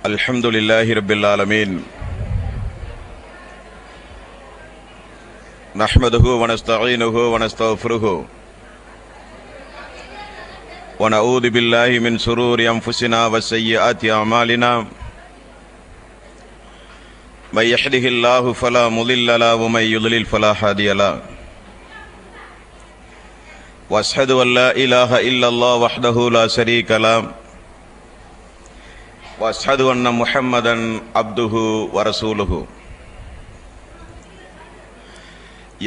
அல்ஹம்துலில்லாஹி ரப்பில் ஆலமீன். நஹ்மதுஹு வ நஸ்தஈனுஹு வ நஸ்தக்ஃபிருஹு வ நஊது பில்லாஹி மின் ஷுரூரி அன்ஃபுஸினா வ ஸய்யிஆத்தி அமாலினா. மை யஹ்திஹில்லாஹு ஃபலா முதில்ல லஹு வ மை யுத்லில் ஃபலா ஹாதிய லஹு. வ அஷ்ஹது அன் லா இலாஹா இல்லல்லாஹ் வஹ்தஹு லா ஷரீக லஹு வ அஷ்ஹது அன்ன முஹம்மதன் அப்துஹு வ ரசூலுஹு.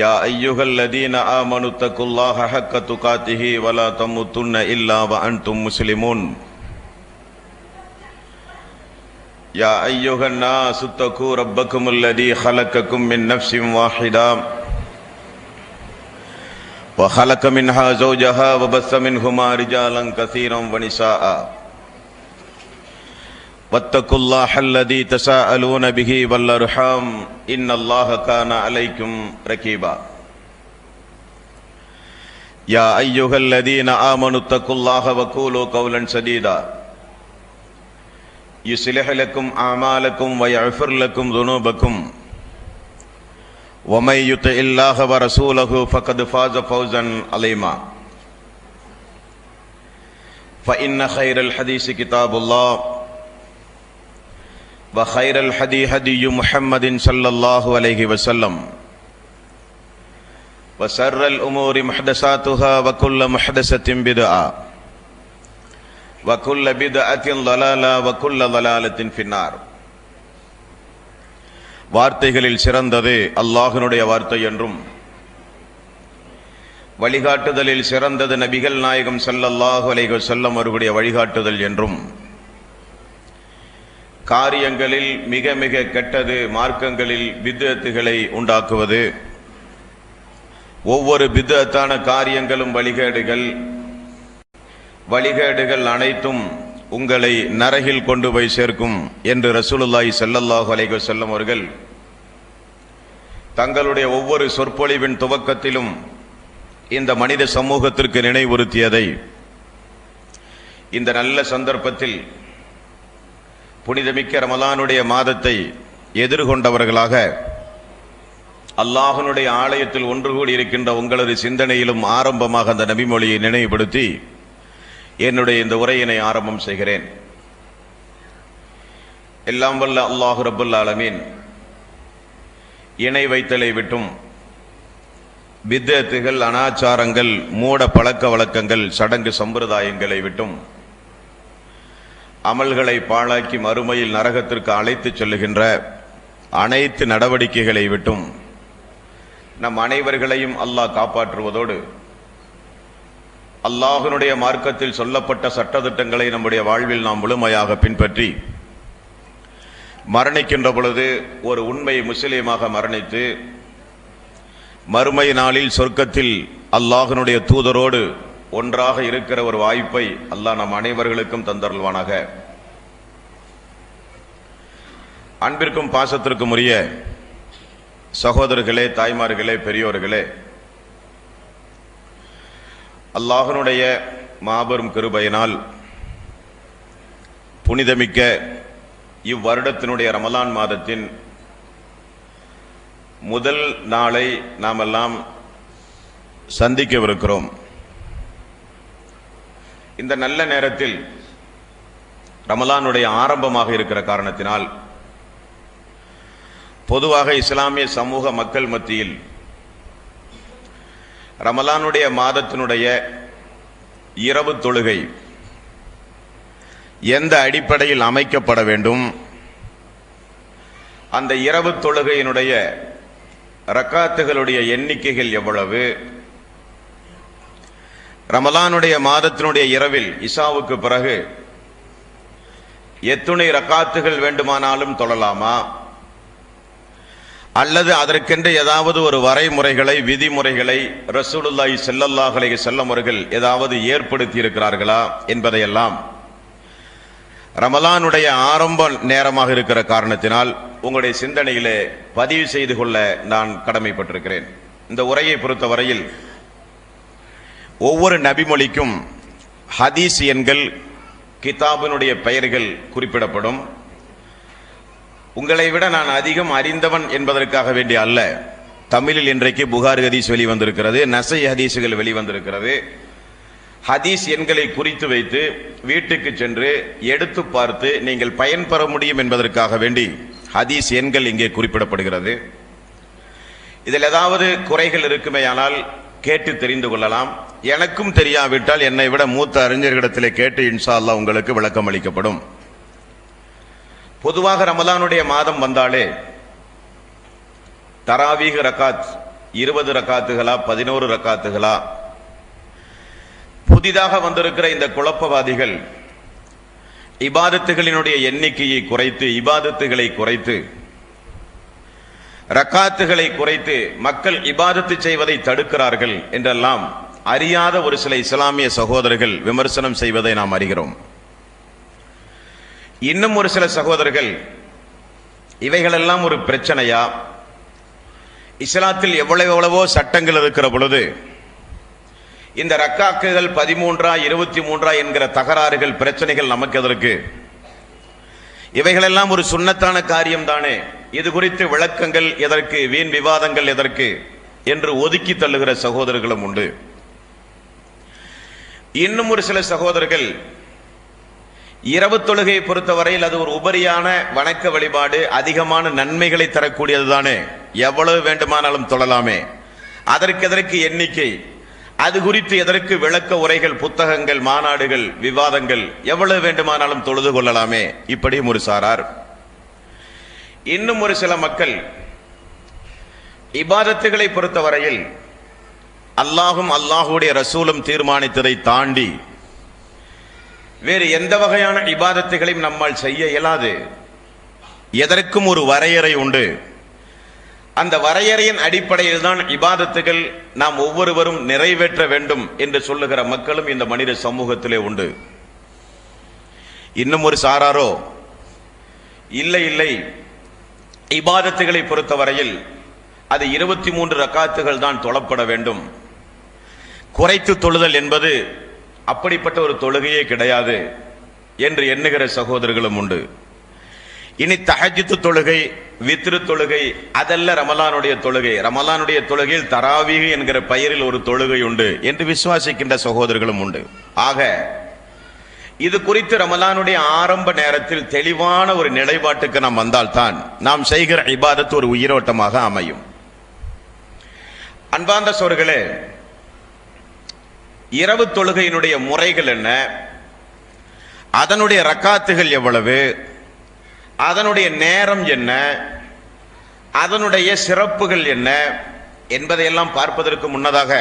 யா அய்யுஹல்லதீன ஆமனு தக்குல்லாஹ ஹக்க துகாத்திஹி வ லா தமுத்துன்ன இல்லா வ அன்தும் முஸ்லிமூன். யா அய்யுஹன் நாஸு தகு ரப்பக்குமுல்லதீ ஹலக்கக்கும் மின் நஃப்ஸின் வாஹிதா வ ஹலக மின்ஹா ஸௌஜஹா வ பஸ்ஸ மின்ஹுமா ரிஜாலன் கஸீரன் வ நிஸாஅ. வத்தகுல்லாஹ அல்லதீ தஸாஅலூன பிஹி வல் அர்ஹாம் இன்னல்லாஹ கான அலைக்கும் ரகீபா. யா அய்யுஹல்லதீன ஆமனு தக்குல்லாஹ வ கூலு கௌலன் சதீதா யுஸ்லிஹ் லக்கும் அமாலக்கும் வ யஃபிர் லக்கும் ذுனூபக்கும் வ மை யுத்திஇல்லாஹ வ ரசூலஹு ஃபகத் ஃபாஸ ஃபௌஸன் அலீமா. ஃபஇன்ன கைரல் ஹதீஸி கிதாபுல்லாஹ் வ கைரல் ஹதீ ஹதீயு முஹம்மதின் ஸல்லல்லாஹு அலைஹி வஸல்லம் வ ஷர்ரல் உமூரி முஹ்தஸாத்துஹா வ குல்ல முஹ்தஸத்தின் பித்ஆ வ குல்ல பித்அத்தின் ضலாலா வ குல்ல ضலாலத்தின் ஃபின்னார். வார்த்தைகளில் சிறந்தது அல்லாஹ்வினுடைய வார்த்தை என்றும், வழிகாட்டுதலில் சிறந்தது நபிகள் நாயகம் ஸல்லல்லாஹு அலைஹி வஸல்லம் அவர்களுடைய வழிகாட்டுதல் என்றும், காரியங்களில் மிக மிக கெட்டது மார்க்கங்களில் பித்அத்துகளை உண்டாக்குவது, ஒவ்வொரு பித்அத்தான காரியங்களும் வழிகேடுகள் அனைத்தும் உங்களை நரகில் கொண்டு போய் சேர்க்கும் என்று ரசூலுல்லாஹி ஸல்லல்லாஹு அலைஹி வஸல்லம் அவர்கள் தங்களுடைய ஒவ்வொரு சொற்பொழிவின் துவக்கத்திலும் இந்த மனித சமூகத்திற்கு நினைவுறுத்தியதை இந்த நல்ல சந்தர்ப்பத்தில் புனிதமிக்க ரமலானுடைய மாதத்தை எதிர்கொண்டவர்களாக அல்லாஹ்வினுடைய ஆலயத்தில் ஒன்று கூடி இருக்கின்ற உங்களது சிந்தனையிலும் ஆரம்பமாக அந்த நபிமொழியை நினைவுபடுத்தி என்னுடைய இந்த உரையினை ஆரம்பம் செய்கிறேன். எல்லாம் வல்ல அல்லாஹ் ரப்புல் ஆலமீன் இணை வைத்தலை விட்டும், பித்அத்துகள், அனாச்சாரங்கள், மூட பழக்க வழக்கங்கள், சடங்கு சம்பிரதாயங்களை விட்டும், அமல்களை பாழாக்கி மறுமையில் நரகத்திற்கு அழைத்துச் செல்லுகின்ற அனைத்து நடவடிக்கைகளை விட்டும் நம் அனைவர்களையும் அல்லாஹ் காப்பாற்றுவதோடு, அல்லாஹ்வினுடைய மார்க்கத்தில் சொல்லப்பட்ட சட்டதிட்டங்களை நம்முடைய வாழ்வில் நாம் முழுமையாக பின்பற்றி மரணிக்கின்ற பொழுது ஒரு உண்மை முஸ்லீமாக மரணித்து மறுமை நாளில் சொர்க்கத்தில் அல்லாஹ்வினுடைய தூதரோடு ஒன்றாக இருக்கிற ஒரு வாய்ப்பை அல்லாஹ் நம் அனைவர்களுக்கும் தந்தருள்வானாக. அன்பிற்கும் பாசத்திற்கும் உரிய சகோதரர்களே, தாய்மார்களே, பெரியோர்களே, அல்லாஹ்வினுடைய மாபெரும் கிருபையினால் புனிதமிக்க இவ்வருடத்தினுடைய ரமலான் மாதத்தின் முதல் நாளை நாம் எல்லாம் சந்திக்கவிருக்கிறோம். இந்த நல்ல நேரத்தில் ரமலானுடைய ஆரம்பமாக இருக்கிற காரணத்தினால் பொதுவாக இஸ்லாமிய சமூக மக்கள் மத்தியில் ரமலானுடைய மாதத்தினுடைய இரவு தொழுகை எந்த அடிப்படையில் அமைக்கப்பட வேண்டும், அந்த இரவு தொழுகையினுடைய ரக்காத்துகளுடைய எண்ணிக்கைகள் எவ்வளவு, ரமலானுடைய மாதத்தினுடைய இரவில் இஷாவுக்கு பிறகு எத்துணை ரக்காத்துகள் வேண்டுமானாலும் தொழலாமா, அல்லது அதற்கென்று ஏதாவது ஒரு வரைமுறைகளை, விதிமுறைகளை ரசூலுல்லாஹி ஸல்லல்லாஹு அலைஹி வஸல்லம் அவர்கள் ஏதாவது ஏற்படுத்தி இருக்கிறார்களா என்பதையெல்லாம் ரமலானுடைய ஆரம்ப நேரமாக இருக்கிற காரணத்தினால் உங்களுடைய சிந்தனையிலே பதிவு செய்து கொள்ள நான் கடமைப்பட்டிருக்கிறேன். இந்த உரையை பொறுத்தவரையில் ஒவ்வொரு நபிமொழிக்கும் ஹதீஸ் எண்கள், கிதாபினுடைய பெயர்கள் குறிப்பிடப்படும். உங்களை விட நான் அதிகம் அறிந்தவன் என்பதற்காக வேண்டிய அல்ல. தமிழில் இன்றைக்கு புகார் ஹதீஸ் வெளிவந்திருக்கிறது, நசை ஹதீஸுகள் வெளிவந்திருக்கிறது. ஹதீஸ் எண்களை குறித்து வைத்து வீட்டுக்கு சென்று எடுத்து பார்த்து நீங்கள் பயன்பெற முடியும் என்பதற்காக வேண்டி ஹதீஸ் எண்கள் இங்கே குறிப்பிடப்படுகிறது. இதில் ஏதாவது குறைகள் இருக்குமேயானால் கேட்டு தெரிந்து கொள்ளலாம். எனக்கும் தெரியாவிட்டால் என்னை விட மூத்த அறிஞர்களிடத்திலே கேட்டு இன்ஷா அல்லாஹ் உங்களுக்கு விளக்கம் அளிக்கப்படும். பொதுவாக ரமலானுடைய மாதம் வந்தாலே தராவீஹ் ரக்காத் 20 ரக்காத்துகளா 11 ரக்காத்துகளா, புதிதாக வந்திருக்கிற இந்த குழப்பவாதிகள் இபாதத்துகளினுடைய எண்ணிக்கையை குறைத்து, இபாதத்துகளை குறைத்து, ரக்காத்துகளை குறைத்து மக்கள் இபாதத்து செய்வதை தடுக்கிறார்கள் என்றெல்லாம் அறியாத ஒரு சில இஸ்லாமிய சகோதரர்கள் விமர்சனம் செய்வதை நாம் அறிகிறோம். இன்னும் ஒரு சில சகோதரர்கள் இவைகளெல்லாம் ஒரு பிரச்சனையா, இஸ்லாத்தில் எவ்வளவோ சட்டங்கள் இருக்கிற பொழுது இந்த ரக்காக்குகள் 13 23 என்கிற தகராறுகள் பிரச்சனைகள் நமக்கு எதற்கு? இவைகளெல்லாம் ஒரு சுன்னத்தான காரியம் தானே, இது குறித்து விளக்கங்கள் எதற்கு, வீண் விவாதங்கள் எதற்கு என்று ஒதுக்கி தள்ளுகிற சகோதரர்களும் உண்டு. இன்னும் ஒரு சில சகோதரர்கள் இரவு தொழுகையை பொறுத்தவரையில் அது ஒரு உபரியான வணக்க வழிபாடு, அதிகமான நன்மைகளை தரக்கூடியது தானே, எவ்வளவு வேண்டுமானாலும் தொழலாமே, அதற்கு எதற்கு எண்ணிக்கை, அது குறித்து எதற்கு விளக்க உரைகள், புத்தகங்கள், மாநாடுகள், விவாதங்கள், எவ்வளவு வேண்டுமானாலும் தொழுது கொள்ளலாமே, இப்படியும் ஒரு சாரார். இன்னும் ஒரு சில மக்கள் இபாதத்துகளை பொறுத்தவரையில் அல்லாஹும் அல்லாஹுடைய ரசூலும் தீர்மானித்ததை தாண்டி வேறு எந்த வகையான இபாதத்துகளையும் நம்மால் செய்ய இயலாது, எதற்கும் ஒரு வரையறை உண்டு. அந்த வரையறையின் அடிப்படையில் தான் இபாதத்துகள் நாம் ஒவ்வொருவரும் நிறைவேற்ற வேண்டும் என்று சொல்லுகிற மக்களும் இந்த மனித சமூகத்திலே உண்டு. இன்னும் ஒரு சாராரோ இல்லை இல்லை, இபாதத்துகளை பொறுத்தவரையில் அது 23 ரக்காத்துகள் தான் தொழப்பட வேண்டும், குறைத்து தொழுதல் என்பது அப்படிப்பட்ட ஒரு தொழுகையே கிடையாது என்று எண்ணுகிற சகோதரர்களும் உண்டு. இனி தஹஜ்ஜுத் தொழுகை, வித்ரு தொழுகை அதல்ல ரமலானுடைய தொழுகை. ரமலானுடைய தொழுகையில் தராவீஹ் என்கிற பெயரில் ஒரு தொழுகை உண்டு என்று விசுவாசிக்கின்ற சகோதரர்களும் உண்டு. ஆக இது குறித்து ரமலானுடைய ஆரம்ப நேரத்தில் தெளிவான ஒரு நிலைப்பாட்டுக்கு நாம் வந்தால்தான் நாம் செய்கிற இபாதத் ஒரு உயிரோட்டமாக அமையும். அன்பார்ந்த சகோதரர்களே, இரவு தொழுகையினுடைய முறைகள் என்ன, அதனுடைய ரக்காத்துகள் எவ்வளவு, அதனுடைய நேரம் என்ன, அதனுடைய சிறப்புகள் என்ன என்பதையெல்லாம் பார்ப்பதற்கு முன்னதாக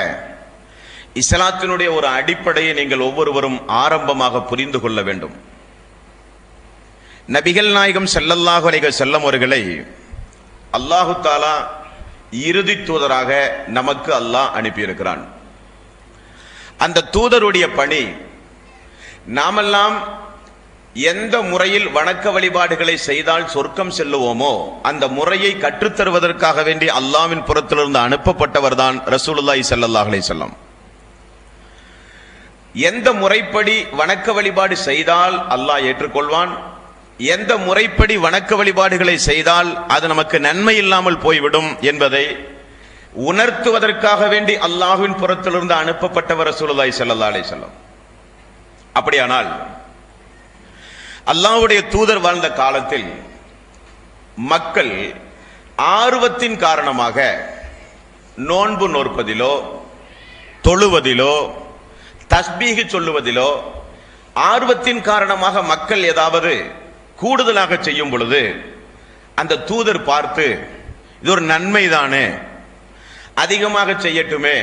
இஸ்லாத்தினுடைய ஒரு அடிப்படையை நீங்கள் ஒவ்வொருவரும் ஆரம்பமாக புரிந்து கொள்ள வேண்டும். நபிகள் நாயகம் ஸல்லல்லாஹு அலைஹி வஸல்லம் அவர்களை அல்லாஹு தஆலா இறுதி தூதராக நமக்கு அல்லாஹ் அனுப்பியிருக்கிறான். அந்த தூதருடைய பணி நாமெல்லாம் எந்த முறையில் வணக்க வழிபாடுகளை செய்தால் சொர்க்கம் செல்லுவோமோ அந்த முறையை கற்றுத்தருவதற்காக வேண்டி அல்லாஹ்வின் புறத்திலிருந்து அனுப்பப்பட்டவர் தான் ரசூலுல்லாஹி ஸல்லல்லாஹு அலைஹி வஸல்லம். எந்த முறைப்படி வணக்க வழிபாடு செய்தால் அல்லாஹ் ஏற்றுக்கொள்வான், எந்த முறைப்படி வணக்க வழிபாடுகளை செய்தால் அது நமக்கு நன்மை இல்லாமல் போய்விடும் என்பதை உணர்த்துவதற்காக வேண்டி அல்லாஹ்வின் புறத்திலிருந்து அனுப்பப்பட்டவர் ரசூலுல்லாஹி ஸல்லல்லாஹு அலைஹி வஸல்லம். அப்படியானால் அல்லாஹ்வுடைய தூதர் வாழ்ந்த காலத்தில் மக்கள் ஆர்வத்தின் காரணமாக நோன்பு நோற்பதிலோ, தொழுவதிலோ, தஸ்பீஹ் சொல்லுவதிலோ ஆர்வத்தின் காரணமாக மக்கள் ஏதாவது கூடுதலாக செய்யும் பொழுது அந்த தூதர் பார்த்து இது ஒரு நன்மைதானே, அதிகமாக செய்யட்டுமே,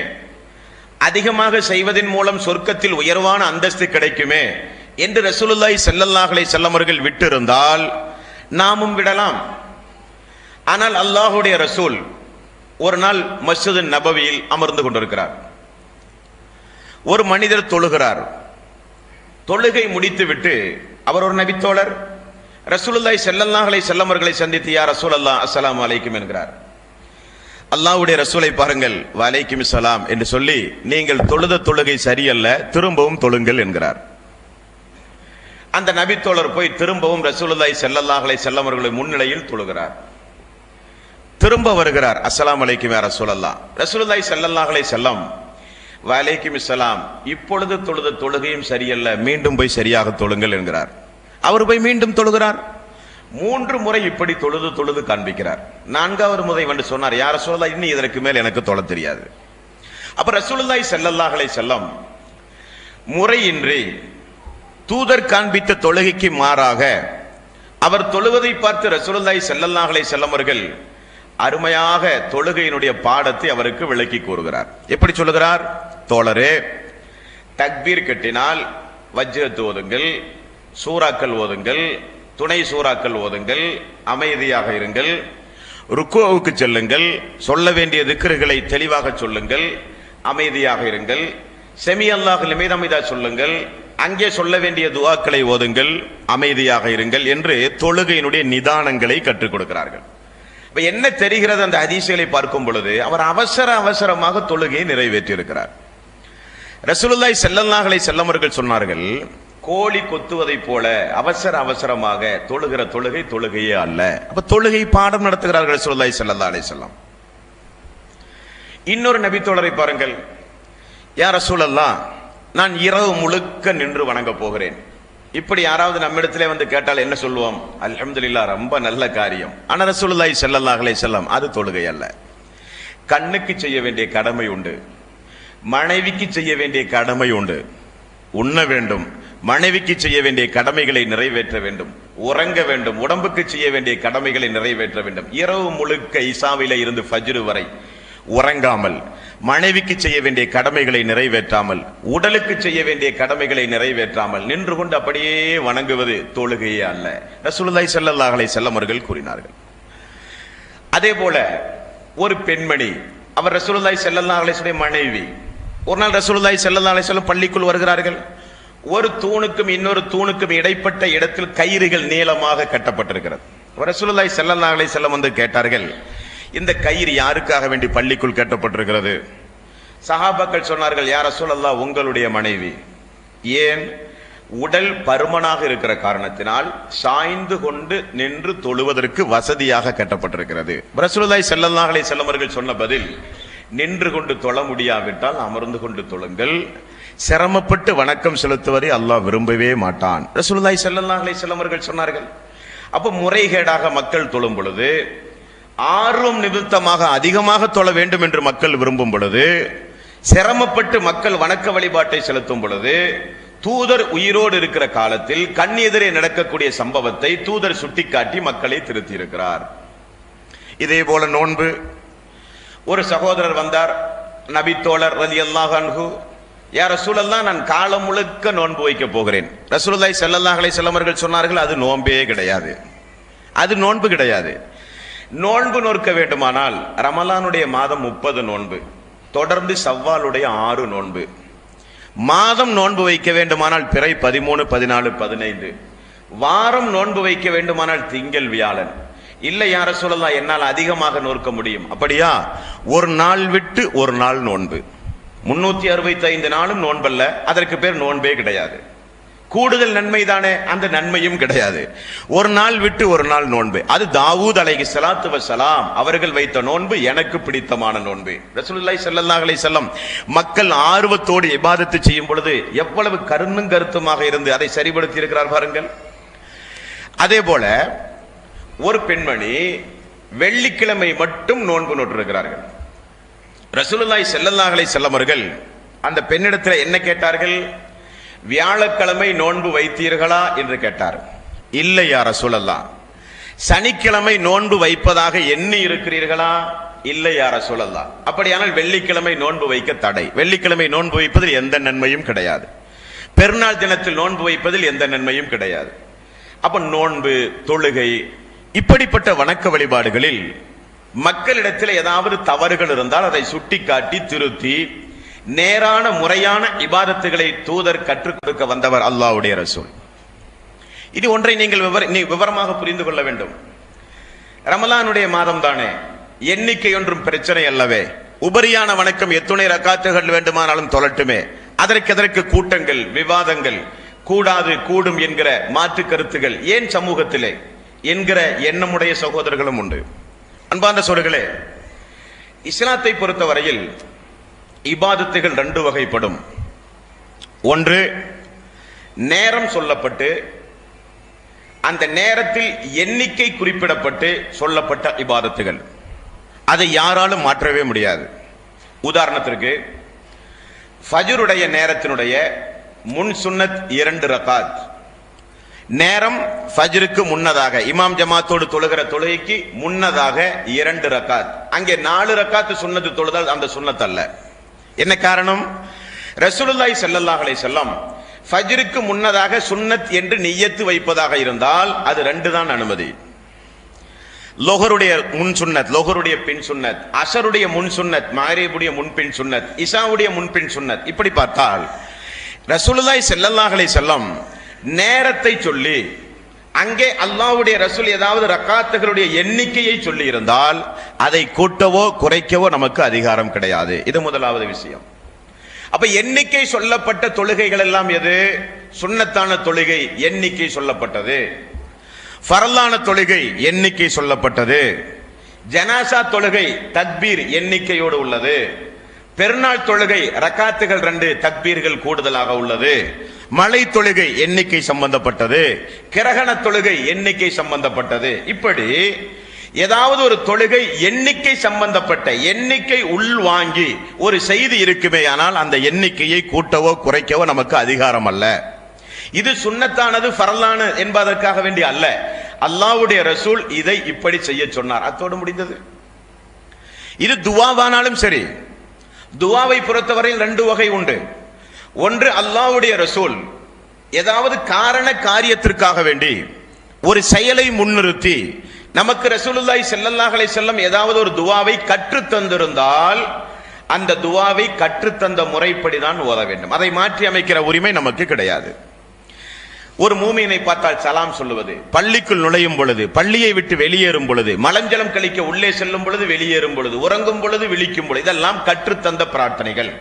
அதிகமாக செய்வதன் மூலம் சொர்க்கத்தில் உயர்வான அந்தஸ்து கிடைக்குமே என்று ரசூலுல்லாஹி ஸல்லல்லாஹு அலைஹி வஸல்லம் அவர்கள் விட்டிருந்தால் நாமும் விடலாம். ஆனால் அல்லாஹ்வுடைய ரசூல் ஒரு நாள் மஸ்ஜித் நபவியில் அமர்ந்து கொண்டிருக்கிறார். ஒரு மனிதர் தொழுகிறார். தொழுகை முடித்துவிட்டு அவர் ஒரு நபித்தோழர் ரசூலுல்லாஹி ஸல்லல்லாஹு அலைஹி வஸல்லம் அவர்களை சந்தித்து யா ரசூலல்லாஹ் அஸ்ஸலாமு அலைக்கும் என்கிறார். அல்லாஹ்வுடைய ரசூலை பாருங்கள், வலைக்கும் சலாம் என்று சொல்லி நீங்கள் தொழுத தொழுகை சரியல்ல, திரும்பவும் தொழுங்கள் என்கிறார். அந்த நபித்தோழர் போய் திரும்பவும் ரசூலுல்லாஹி ஸல்லல்லாஹு அலைஹி வஸல்லம் அவர்களின் முன்னிலையில் தொழுகிறார். திரும்ப வருகிறார். அஸ்ஸலாமு அலைக்கும் யா ரசூலல்லாஹ். ரசூலுல்லாஹி ஸல்லல்லாஹு அலைஹி வஸல்லம் வலைக்கும் இஸ்ஸலாம், இப்பொழுது தொழுத தொழுகையும் சரியல்ல, மீண்டும் போய் சரியாக தொழுங்கள் என்கிறார். அவர் போய் மீண்டும் தொழுகிறார். 3 முறை இப்படி தொழுது தொழுது காண்பிக்கிறார். 4வது முறை வந்து சொன்னார், யா ரசூலல்லாஹ், இன்னும் இதற்கு மேல் எனக்கு தொழ தெரியாது. அப்ப ரசூலுல்லாஹி ஸல்லல்லாஹு அலைஹி வஸல்லம் முறையின்றி தூதர் காண்பித்த தொழுகைக்கு மாறாக அவர் தொழுவதை பார்த்து ரசூலுல்லாஹி ஸல்லல்லாஹு அலைஹி வஸல்லம் அவர்கள் அருமையாக தொழுகையினுடைய பாடத்தை அவருக்கு விளக்கி கூறுகிறார். எப்படி சொல்லுகிறார்? தோழரே, தக்பீர் கட்டினால் வஜ்ரத் ஓதுங்கள், சூறாக்கள் ஓதுங்கள், துணை சூறாக்கள் ஓதுங்கள், அமைதியாக இருங்கள், ருக்குவுக்கு செல்லுங்கள், சொல்ல வேண்டிய திக்ருகளை தெளிவாக சொல்லுங்கள், அமைதியாக இருங்கள், செமி அல்லாஹ் லிமன் ஹமிதா சொல்லுங்கள், அங்கே சொல்ல வேண்டிய துஆக்களை ஓதுங்கள், அமைதியாக இருங்கள் என்று தொழுகையினுடைய நிதானங்களை கற்றுக் கொடுக்கிறார்கள். இப்ப என்ன தெரிகிறது அந்த ஹதீஸ்களை பார்க்கும் பொழுது, அவர் அவசரமாக தொழுகையை நிறைவேற்றி இருக்கிறார். ரசூலுல்லாஹி ஸல்லல்லாஹு அலைஹி வஸல்லம் அவர்கள் சொன்னார்கள், கோழி கொத்துவதை போல அவசரமாக தொழுகிற தொழுகை தொழுகையே அல்ல. அப்ப தொழுகை பாடம் நடத்துகிறார்கள் ரசூலுல்லாஹி ஸல்லல்லாஹு அலைஹி வஸல்லம். இன்னொரு நபி தோழரை பாருங்கள். யா ரசூலல்லாஹ், நான் இரவு முழுக்க நின்று வணங்க போகிறேன். இப்படி யாராவது நம்மிடத்திலே வந்து கேட்டால் என்ன சொல்லுவோம்? அல்ஹம்துலில்லாஹ், ரொம்ப நல்ல காரியம். ஆனா ரசூலுல்லாஹி ஸல்லல்லாஹு அலைஹி வஸல்லம் அது தொழுகை அல்ல. கண்ணுக்கு செய்ய வேண்டிய கடமை உண்டு, மனைவிக்கு செய்ய வேண்டிய கடமை உண்டு. உண்ண வேண்டும், மனைவிக்கு செய்ய வேண்டிய கடமைகளை நிறைவேற்ற வேண்டும், உறங்க வேண்டும், உடம்புக்கு செய்ய வேண்டிய கடமைகளை நிறைவேற்ற வேண்டும். இரவு முழுக்க இசாவில இருந்து ஃபஜ்ர் வரை உறங்காமல், மனைவிக்கு செய்ய வேண்டிய கடமைகளை நிறைவேற்றாமல், உடலுக்கு செய்ய வேண்டிய கடமைகளை நிறைவேற்றாமல் நின்று கொண்டு அப்படியே வணங்குவது தொழுகையே அல்ல. ரசூலுல்லாஹி ஸல்லல்லாஹு அலைஹி வஸல்லம் அவர்கள் கூறினார்கள். அதே போல ஒரு பெண்மணி, அவர் ரசூலுல்லாஹி ஸல்லல்லாஹு அலைஹி வஸல்லம் மனைவி. ஒரு நாள் ரசூலுல்லாஹி ஸல்லல்லாஹு அலைஹி வஸல்லம் பள்ளிக்குள் வருகிறார்கள். ஒரு தூணுக்கும் இன்னொரு தூணுக்கும் இடைப்பட்ட இடத்தில் கயிறுகள் நீளமாக கட்டப்பட்டிருக்கிறது. ரசூலுல்லாஹி ஸல்லல்லாஹு அலைஹி வஸல்லம் வந்து கேட்டார்கள், இந்த கயிறு யாருக்காக வேண்டி பள்ளிக்குள் கட்டப்பட்டிருக்கிறது? சஹாபாக்கள் சொன்னார்கள், யா ரசூலல்லாஹ், உங்களுடைய மனைவி. ஏன்? உடல் பருமனாக இருக்கிற காரணத்தினால் சாய்ந்து கொண்டு நின்று தொழுவதற்கு வசதியாக கட்டப்பட்டிருக்கிறது. ரசூலுல்லாஹி ஸல்லல்லாஹு அலைஹி வஸல்லம் அவர்கள் சொன்ன பதில், நின்று கொண்டு தொழ முடியாவிட்டால் அமர்ந்து கொண்டு தொழுங்கள், சிரமப்பட்டு வணக்கம் செலுத்துவதை அல்லாஹ் விரும்பவே மாட்டான். ரசூலுல்லாஹி ஸல்லல்லாஹு அலைஹி வஸல்லம் அவர்கள் சொன்னார்கள். அப்ப முறைகேடாக மக்கள் தொழும் பொழுது, ஆர்வம் நிமித்தமாக அதிகமாக தொழ வேண்டும் என்று மக்கள் விரும்பும் பொழுது, சிரமப்பட்டு மக்கள் வணக்க வழிபாட்டை செலுத்தும் பொழுது, தூதர் உயிரோடு இருக்கிற காலத்தில் கண் எதிரே நடக்கக்கூடிய சம்பவத்தை தூதர் சுட்டிக்காட்டி மக்களை திருத்தி இருக்கிறார். இதே போல நோன்பு. ஒரு சகோதரர் வந்தார், நபி தோழர் ரலியல்லாஹு அன்ஹு, யா ரசூலல்லாஹ், நான் காலம் முழுக்க நோன்பு வைக்க போகிறேன். ரசூலுல்லாஹி ஸல்லல்லாஹு அலைஹி வஸல்லம் அவர்கள் சொன்னார்கள், அது நோன்பே கிடையாது, அது நோன்பு கிடையாது. நோன்பு நோக்க வேண்டுமானால் ரமலானுடைய மாதம் 30 நோன்பு, தொடர்ந்து ஷவ்வாலுடைய 6 நோன்பு. மாதம் நோன்பு வைக்க வேண்டுமானால் பிறை 13, 14, 15. வாரம் நோன்பு வைக்க வேண்டுமானால் திங்கள், வியாழன். இல்லை யா ரசூலல்லாஹ், என்னால் அதிகமாக நோக்க முடியும். அப்படியா, ஒரு நாள் விட்டு ஒரு நாள் நோன்பு. 365 நாளும் நோன்பல்ல, அதற்கு பேர் நோன்பே கிடையாது. கூடுதல் நன்மை தானே, அந்த நன்மையும் கிடையாது. ஒரு நாள் விட்டு ஒரு நாள் நோன்பு. அது தாவூத் அலைஹிஸ்ஸலாத்து வஸ்ஸலாம் அவர்கள் வைத்த நோன்பு, எனக்கு பிடித்தமான நோன்பு. ரசூலுல்லாஹி ஸல்லல்லாஹு அலைஹி வஸல்லம் மக்கள் ஆர்வத்தோடு இபாதத்து செய்யும் பொழுது எவ்வளவு கருணும் கருத்துமாக இருந்து அதை சரிபடுத்தி இருக்கிறார் பாருங்கள். அதே போல ஒரு பெண்மணி வெள்ளிக்கிழமை மட்டும் நோன்பு நோட்டிருக்கிறார்கள். ரசூலுல்லாஹி ஸல்லல்லாஹு அலைஹி வஸல்லம் அவர்கள் அந்த பெண்ணிடத்தில் என்ன கேட்டார்கள்? வியாழக்கிழமை நோன்பு வைத்தீர்களா என்று கேட்டார். இல்லை யா ரசூலல்லாஹ். சனிக்கிழமை நோன்பு வைப்பதாக எண்ணி இருக்கிறீர்களா? இல்லை யா ரசூலல்லாஹ். அப்படியானால் வெள்ளிக்கிழமை நோன்பு வைக்க தடை. வெள்ளிக்கிழமை நோன்பு வைப்பதில் எந்த நன்மையும் கிடையாது. பெருநாள் தினத்தில் நோன்பு வைப்பதில் எந்த நன்மையும் கிடையாது. அப்ப நோன்பு, தொழுகை, இப்படிப்பட்ட வணக்க வழிபாடுகளில் மக்களிடத்தில் ஏதாவது தவறுகள் இருந்தால் அதை சுட்டிக்காட்டி திருத்தி நேரான முறையான இபாதத்துகளை தூதர் கற்றுக் கொடுக்க வந்தவர் அல்லாஹ்வுடைய ரசூல். இது ஒன்றை நீங்கள் விவரமாக புரிந்து கொள்ள வேண்டும். ரமலானுடைய மாதம் தானே, எண்ணிக்கை ஒன்றும் பிரச்சனை அல்லவே. உபரியான வணக்கம் எத்துணை ரக்காத்துகள் வேண்டுமானாலும் தொழட்டுமே. அதற்கு கூட்டங்கள், விவாதங்கள், கூடாது கூடும் என்கிற மாற்று கருத்துகள் ஏன் சமூகத்திலே என்கிற எண்ணமுடைய சகோதரர்களும் உண்டு. அன்பார்ந்த சகோதரர்களே, இஸ்லாத்தை பொறுத்தவரையில் இபாதத்துகள் ரெண்டு வகைப்படும். ஒன்று, நேரம் சொல்லப்பட்டு அந்த நேரத்தில் எண்ணிக்கை குறிப்பிடப்பட்டு சொல்லப்பட்ட இபாதத்துகள், அதை யாராலும் மாற்றவே முடியாது. உதாரணத்திற்கு, ஃபஜ்ருடைய நேரத்தினுடைய முன் சுன்னத் 2 ரகாத், நேரம் ஃபஜ்ருக்கு முன்னதாக இமாம் ஜமாத்தோடு தொழுகிற தொழுகைக்கு முன்னதாக 2 ரகாத், அங்கே 4 ரகாத் சுன்னத்து தொழுதால் அந்த சுன்னத் அல்ல. என்ன காரணம்? ரசூலுல்லாஹி ஸல்லல்லாஹு அலைஹி வஸல்லம் ஃபஜ்ருக்கு முன்னதாக சுன்னத் என்று நிய்யத்து வைப்பதாக இருந்தால் அது 2 தான் அனுமதி. லொஹருடைய முன் சுன்னத், லொஹருடைய பின் சுன்னத், அஸருடைய முன் சுன்னத், மக்ரிபுடைய முன்பின் சுன்னத், இஷாவுடைய முன்பின் சுன்னத். இப்படி பார்த்தால் ரசூலுல்லாஹி ஸல்லல்லாஹு அலைஹி வஸல்லம் நேரத்தை சொல்லி அங்கே அல்லாஹ்வுடைய ரசூல் ஏதாவது ரக்காத்துகளுடைய எண்ணிக்கையை சொல்லி இருந்தால் அதை கூட்டவோ குறைக்கவோ நமக்கு அதிகாரம் கிடையாது. இது முதலாவது விஷயம். அப்ப எண்ணிக்கை சொல்லப்பட்ட தொழுகைகள் எல்லாம் எது? சுன்னத்தான தொழுகை எண்ணிக்கை சொல்லப்பட்டது, ஃபர்லான தொழுகை எண்ணிக்கை சொல்லப்பட்டது, ஜனாசா தொழுகை தக்பீர் எண்ணிக்கையோடு உள்ளது, பெருநாள் தொழுகை ரக்காத்துகள் 2 தக்பீர்கள் கூடுதலாக உள்ளது, மலை தொழுகை எண்ணிக்கை சம்பந்தப்பட்டது, கிரகண தொழுகை எண்ணிக்கை சம்பந்தப்பட்டது. இப்படி ஏதாவது ஒரு தொழுகை எண்ணிக்கை சம்பந்தப்பட்ட எண்ணிக்கை உள்வாங்கி ஒரு செய்தி இருக்குமே, ஆனால் அந்த எண்ணிக்கையை கூட்டவோ குறைக்கவோ நமக்கு அதிகாரம் அல்ல. இது சுன்னத்தானது ஃபர்லான என்பதற்காக வேண்டிய அல்ல. அல்லாஹ்வுடைய ரசூல் இதை இப்படி செய்ய சொன்னார், அத்தோடு முடிந்தது. இது துவாவானாலும் சரி. துவாவை பொறுத்தவரையில் 2 வகை உண்டு. ஒன்று, அல்லாஹ்வுடைய ரசூல் ஏதாவது காரண காரியத்திற்காக வேண்டி ஒரு செயலை முன்னிறுத்தி நமக்கு ரசூலுல்லாஹி ஸல்லல்லாஹு அலைஹி வஸல்லம் ஏதாவது ஒரு துவாவை கற்று தந்திருந்தால் அந்த துவாவை கற்றுத்தந்த முறைப்படி தான் ஓத வேண்டும். அதை மாற்றி அமைக்கிற உரிமை நமக்கு கிடையாது. ஒரு மூமினை பார்த்தால் சலாம் சொல்லுவது, பள்ளிக்குள் நுழையும் பொழுது, பள்ளியை விட்டு வெளியேறும் பொழுது, மலஞ்சலம் கழிக்க உள்ளே செல்லும் பொழுது, வெளியேறும் பொழுது, உறங்கும் பொழுது, விழிக்கும் பொழுது, இதெல்லாம் கற்றுத்தந்த பிரார்த்தனைகள்.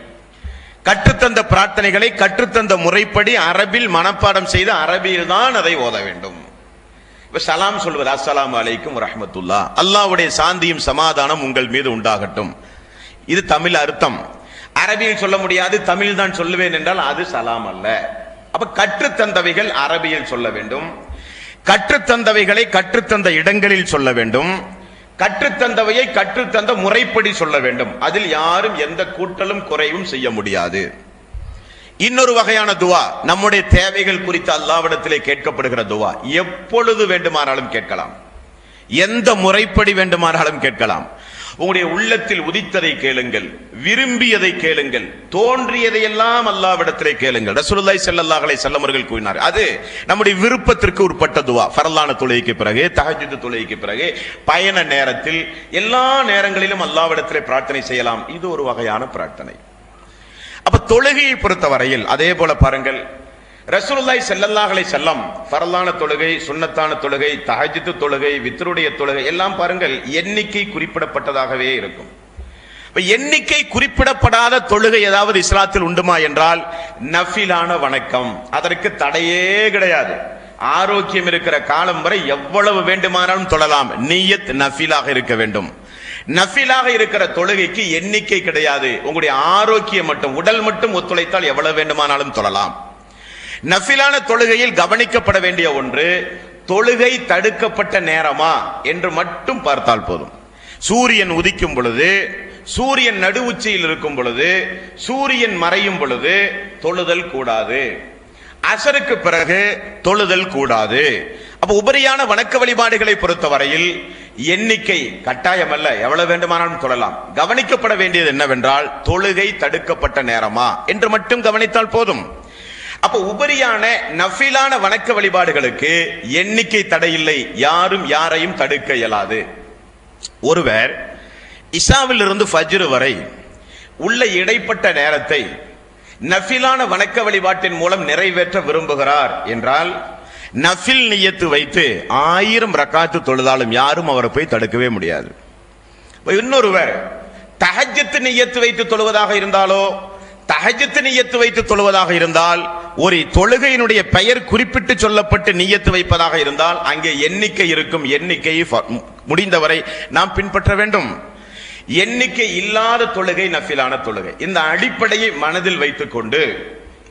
கற்றுத்தந்த பிரார்த்தனைகளை கற்றுத்தந்த முறைப்படி அரபில் மனப்பாடம் செய்து அரபியில் தான் அதை ஓத வேண்டும். இப்ப சலாம் சொல்வது அஸ்ஸலாமு அலைக்கும் வரஹ்மத்துல்லாஹ், அல்லாஹ்வுடைய சாந்தியும் சமாதானம் உங்கள் மீது உண்டாகட்டும். இது தமிழ் அர்த்தம். அரபியில் சொல்ல முடியாது, தமிழ் தான் சொல்லுவேன் என்றால் அது சலாம் அல்ல. அப்ப கற்றுத்தந்தவைகள் அரபியில் சொல்ல வேண்டும், கற்றுத்தந்தவைகளை கற்றுத்தந்த இடங்களில் சொல்ல வேண்டும், கற்றுத்தந்தவையை கற்றுத்தந்த முறைப்படி சொல்ல வேண்டும். அதில் யாரும் எந்த கூட்டலும் குறைவும் செய்ய முடியாது. இன்னொரு வகையான துவா, நம்முடைய தேவைகள் குறித்து அல்லாஹ்விடத்திலே கேட்கப்படுகிற துவா. எப்பொழுது வேண்டுமானாலும் கேட்கலாம், எந்த முறைப்படி வேண்டுமானாலும் கேட்கலாம். உங்களுடைய உள்ளத்தில் உதித்ததை கேளுங்கள், விரும்பியதை கேளுங்கள், தோன்றியதையெல்லாம் அல்லாஹ்விடத்திலே கேளுங்கள். ரசூலுல்லாஹி ஸல்லல்லாஹு அலைஹி வஸல்லம் அவர்கள் கூறினார், அது நம்முடைய விருப்பத்திற்கு உட்பட்ட துவா. ஃபர்லான தொழுகைக்கு பிறகு, தஹஜ்ஜுத் தொழுகைக்கு பிறகு, பயண நேரத்தில், எல்லா நேரங்களிலும் அல்லாஹ்விடத்திலே பிரார்த்தனை செய்யலாம். இது ஒரு வகையான பிரார்த்தனை. அப்ப தொழுகையை பொறுத்தவரையில் அதே போல பாருங்கள், ரசூலுல்லாஹி ஸல்லல்லாஹு அலைஹி வஸல்லம் ஃபர்லான தொழுகை, சுன்னத்தான தொழுகை, தஹஜ்ஜுத் தொழுகை, வித்ருடைய தொழுகை எல்லாம் பாருங்கள் எண்ணிக்கை குறிப்பிடப்பட்டதாகவே இருக்கும். இப்ப எண்ணிக்கை குறிப்பிடப்படாத தொழுகை ஏதாவது இஸ்லாத்தில் உண்டுமா என்றால் நஃபிலான வணக்கம், அதற்கு தடையே கிடையாது. ஆரோக்கியம் இருக்கிற காலம் வரை எவ்வளவு வேண்டுமானாலும் தொழலாம். நிய்யத் நஃபிலாக இருக்க வேண்டும். நஃபிலாக இருக்கிற தொழுகைக்கு எண்ணிக்கை கிடையாது. உங்களுடைய ஆரோக்கியம் மட்டும், உடல் மட்டும் ஒத்துழைத்தால் எவ்வளவு வேண்டுமானாலும் தொழலாம். நஃபிலான தொழுகையில் கவனிக்கப்பட வேண்டிய ஒன்று, தொழுகை தடுக்கப்பட்ட நேரமா என்று மட்டும் பார்த்தால் போதும். சூரியன் உதிக்கும் பொழுது, சூரியன் நடுவுச்சியில் இருக்கும் பொழுது, சூரியன் மறையும் பொழுது தொழுதல் கூடாது. அசருக்கு பிறகு தொழுதல் கூடாது. அப்ப உபரியான வணக்க வழிபாடுகளை பொறுத்தவரையில் எண்ணிக்கை கட்டாயம் அல்ல, எவ்வளவு வேண்டுமானாலும் தொழலாம். கவனிக்கப்பட வேண்டியது என்னவென்றால் தொழுகை தடுக்கப்பட்ட நேரமா என்று மட்டும் கவனித்தால் போதும். அப்ப உபரியான நஃபிலான வணக்க வழிபாடுகளுக்கு எண்ணிக்கை தடையில்லை, யாரும் யாரையும் தடுக்க இயலாது. ஒருவர் இஷாவில் இருந்து ஃபஜ்ர் வரை உள்ள இடைப்பட்ட நேரத்தை நஃபிலான வணக்க வழிபாட்டின் மூலம் நிறைவேற்ற விரும்புகிறார் என்றால் நஃபில் நியத்து வைத்து 1000 ரக்காத்து தொழுதாலும் யாரும் அவரை போய் தடுக்கவே முடியாது. இன்னொருவர் தஹஜ்ஜத் நியத்து வைத்து தொழுவதாக இருந்தாலோ, தஹஜ்ஜுத் நிய்யத்து வைத்து தொழுவதாக இருந்தால், ஒரு தொழுகையினுடைய பெயர் குறிப்பிட்டு சொல்லப்பட்டு நிய்யத்து வைப்பதாக இருந்தால் அங்கே எண்ணிக்கை இருக்கும். எண்ணிக்கையை முடிந்தவரை நாம் பின்பற்ற வேண்டும். எண்ணிக்கை இல்லாத தொழுகை நஃபிலான தொழுகை. இந்த அடிப்படையை மனதில் வைத்துக் கொண்டு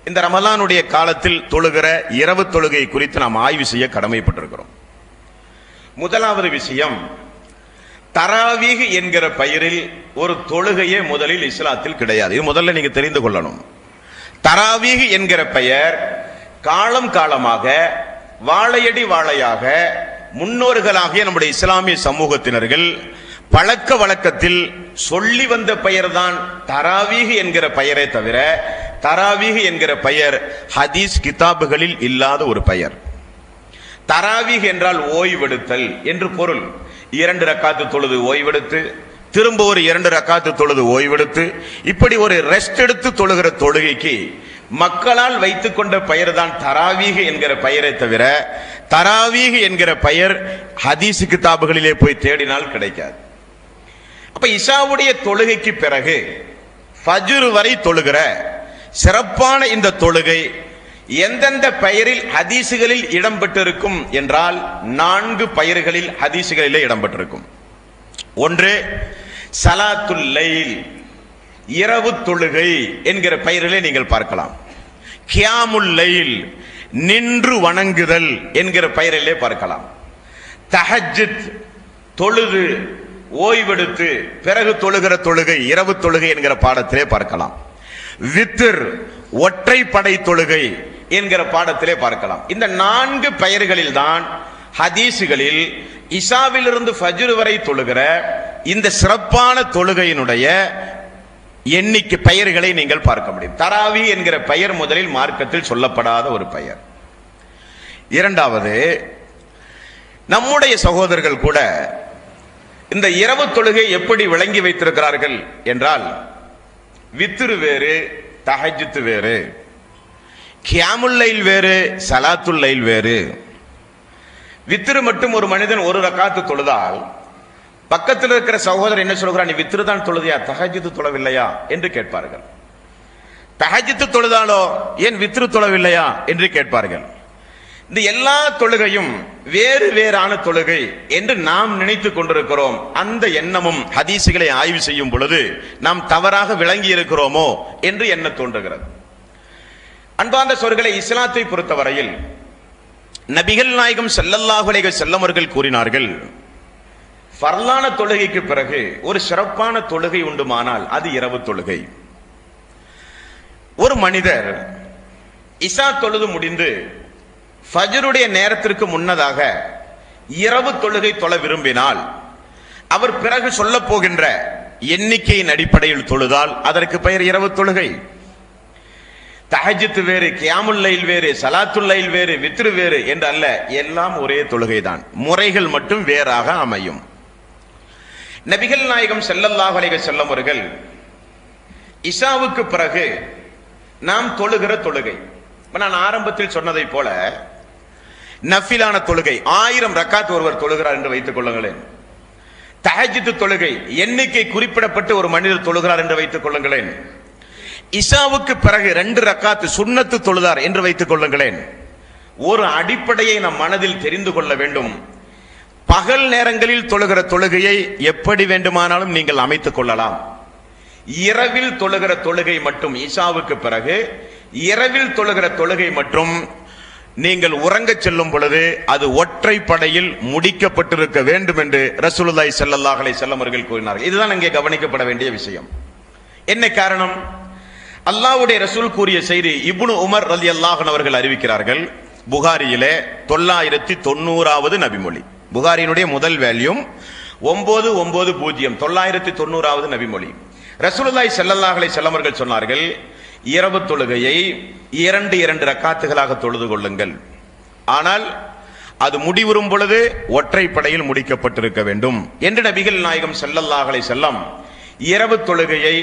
இந்த ரமலானுடைய காலத்தில் தொழுகிற இரவு தொழுகை குறித்து நாம் ஆய்வு செய்ய கடமைப்பட்டிருக்கிறோம். முதலாவது விஷயம், தராவீஹ் என்கிற பெயரில் ஒரு தொழுகையே முதலில் இஸ்லாத்தில் கிடையாது. இது முதல்ல நீங்க தெரிந்து கொள்ளணும். தராவீஹ் என்கிற பெயர் காலம் காலமாக வாழையடி வாழையாக முன்னோர்களாகிய நம்முடைய இஸ்லாமிய சமூகத்தினர்கள் பழக்க வழக்கத்தில் சொல்லி வந்த பெயர்தான் தராவீஹ் என்கிற பெயரை தவிர, தராவீஹ் என்கிற பெயர் ஹதீஸ் கிதாபுகளில் இல்லாத ஒரு பெயர். தராவீஹ் என்றால் ஓய்வெடுத்தல் என்று பொருள். 2 ரக்காத்து தொழுது ஓய்வெடுத்து, திரும்ப ஒரு 2 ரக்காத்து தொழுது ஓய்வெடுத்து, இப்படி ஒரு ரெஸ்ட் எடுத்து தொழுகிற தொழுகைக்கு மக்களால் வைத்துக் கொண்ட பெயர் தான் தராவீஹ் என்கிற பெயரை தவிர, தராவீஹ் என்கிற பெயர் ஹதீஸ் கிதாபுகளிலே போய் தேடினால் கிடைக்காது. அப்ப இஷாவுடைய தொழுகைக்கு பிறகு ஃபஜ்ர் வரை தொழுகிற சிறப்பான இந்த தொழுகை எந்தெந்த பெயரில் ஹதீசுகளில் இடம்பெற்றிருக்கும் என்றால் 4 பெயர்களில் ஹதீசுகளிலே இடம்பெற்றிருக்கும். ஒன்று ஸலாத்துல் லைல், இரவு தொழுகை என்கிற பெயரிலே நீங்கள் பார்க்கலாம். கியாமுல் லைல், நின்று வணங்குதல் என்கிற பெயரிலே பார்க்கலாம். தஹஜ்ஜுத், தொழுது ஓய்வெடுத்து பிறகு தொழுகிற தொழுகை இரவு தொழுகை என்கிற பாடத்திலே பார்க்கலாம். வித்ர், ஒற்றைப்படை தொழுகை என்கிற பாடத்திலே பார்க்கலாம். இந்த 4 பெயர்களில் தான் ஹதீசுகளில் இஷாவிலிருந்து ஃபஜ்ர் வரை தொழுகிற இந்த சிறப்பான தொழுகையினுடைய எண்ணிக்கை பெயர்களை நீங்கள் பார்க்க முடியும். தராவி என்கிற பெயர் முதலில் மார்க்கத்தில் சொல்லப்படாத ஒரு பெயர். இரண்டாவது, நம்முடைய சகோதரர்கள் கூட இந்த இரவு தொழுகை எப்படி விளங்கி வைத்திருக்கிறார்கள் என்றால், வித்ரு வேறு, தஹஜ்ஜுத் வேறு, கியாமுல் லைல் வேறு, ஸலாத்துல் லைல் வேறு. வித்ரு மட்டும் ஒரு மனிதன் 1 ரக்காத்து தொழுதால் பக்கத்தில் இருக்கிற சகோதரர் என்ன சொல்கிறார், நீ வித்ரு தான் தொழுதியா, தஹஜ்ஜுத் தொழவில்லையா என்று கேட்பார்கள். தஹஜ்ஜுத் தொழுதாலோ ஏன் வித்ரு தொழவில்லையா என்று கேட்பார்கள். இந்த எல்லா தொழுகையும் வேறு வேறான தொழுகை என்று நாம் நினைத்துக் கொண்டிருக்கிறோம். அந்த எண்ணமும் ஹதீசுகளை ஆய்வு செய்யும் பொழுது நாம் தவறாக விளங்கி இருக்கிறோமோ என்று எண்ண தோன்றுகிறது. அன்பார்ந்த சகோதரர்களே, இஸ்லாத்தை பொறுத்தவரையில் நபிகள் நாயகம் ஸல்லல்லாஹு அலைஹி வஸல்லம் அவர்கள் கூறினார்கள், ஃபர்லான தொழுகைக்கு பிறகு ஒரு சிறப்பான தொழுகை உண்டுமானால் அது இரவு தொழுகை. ஒரு மனிதர் இஷா தொழுது முடிந்து ஃபஜ்ருடைய நேரத்திற்கு முன்னதாக இரவு தொழுகை தொழ விரும்பினால் அவர் பிறகு சொல்ல போகின்ற எண்ணிக்கையின் அடிப்படையில் தொழுதால் அதற்கு பெயர் இரவு தொழுகை. தஹஜ்ஜுத் வேறு, கியாமுல் லைல் வேறு, ஸலாத்துல் லைல் வேறு, வித்ரு வேறு என்று அல்ல, எல்லாம் ஒரே தொழுகைதான், முறைகள் மட்டும் வேறாக அமையும். நபிகள் நாயகம் ஸல்லல்லாஹு அலைஹி வஸல்லம் அவர்கள் இஷாவுக்கு பிறகு நாம் தொழுகிற தொழுகை, நான் ஆரம்பத்தில் சொன்னதை போல நஃபிலான தொழுகை 1000 ரக்காத் ஒருவர் தொழுகிறார் என்று வைத்துக் கொள்ளுங்களேன். தஹஜ்ஜுத் தொழுகை எண்ணிக்கை குறிப்பிடப்பட்டு ஒரு மனிதர் தொழுகிறார் என்று வைத்துக் கொள்ளுங்களேன். இஷாவுக்கு பிறகு 2 ரக்காத் சுன்னத்து தொழுதார் என்று வைத்துக் கொள்ளுங்களேன். ஒரு அடிப்படையை நம் மனதில் தெரிந்து கொள்ள வேண்டும். பகல் நேரங்களில் தொழுகிற தொழுகையை எப்படி வேண்டுமானாலும் நீங்கள் அமைத்துக் கொள்ளலாம். இரவில் தொழுகிற தொழுகை மட்டும், இஷாவுக்கு பிறகு இரவில் தொழுகிற தொழுகை மற்றும் நீங்கள் உறங்க செல்லும் பொழுது அது ஒற்றைப்படையில் முடிக்கப்பட்டிருக்க வேண்டும் என்று ரசூலுல்லாஹி ஸல்லல்லாஹு அலைஹி வஸல்லம் அவர்கள் கூறினார்கள். இதுதான் இங்கே கவனிக்கப்பட வேண்டிய விஷயம். என்ன காரணம்? அல்லாஹ்வுடைய ரசூல் கூறிய செய்தி இப்னு உமர் ரலியல்லாஹு அன்ஹு அவர்கள் அறிவிக்கிறார்கள். புகாரியிலே 990வது நபிமொழி, புகாரியினுடைய முதல் வேல்யூம் 990 990வது நபிமொழி. ரசூலுல்லாஹி ஸல்லல்லாஹு அலைஹி வஸல்லம் அவர்கள் சொன்னார்கள், இரவு தொழுகையை 2 ரக்காத்துகளாக தொழுது கொள்ளுங்கள், ஆனால் அது முடிவுறும் பொழுது ஒற்றைப்படையில் முடிக்கப்பட்டிருக்க வேண்டும் என்று நபிகள் நாயகம் ஸல்லல்லாஹு அலைஹி வஸல்லம் இரவு தொழுகையை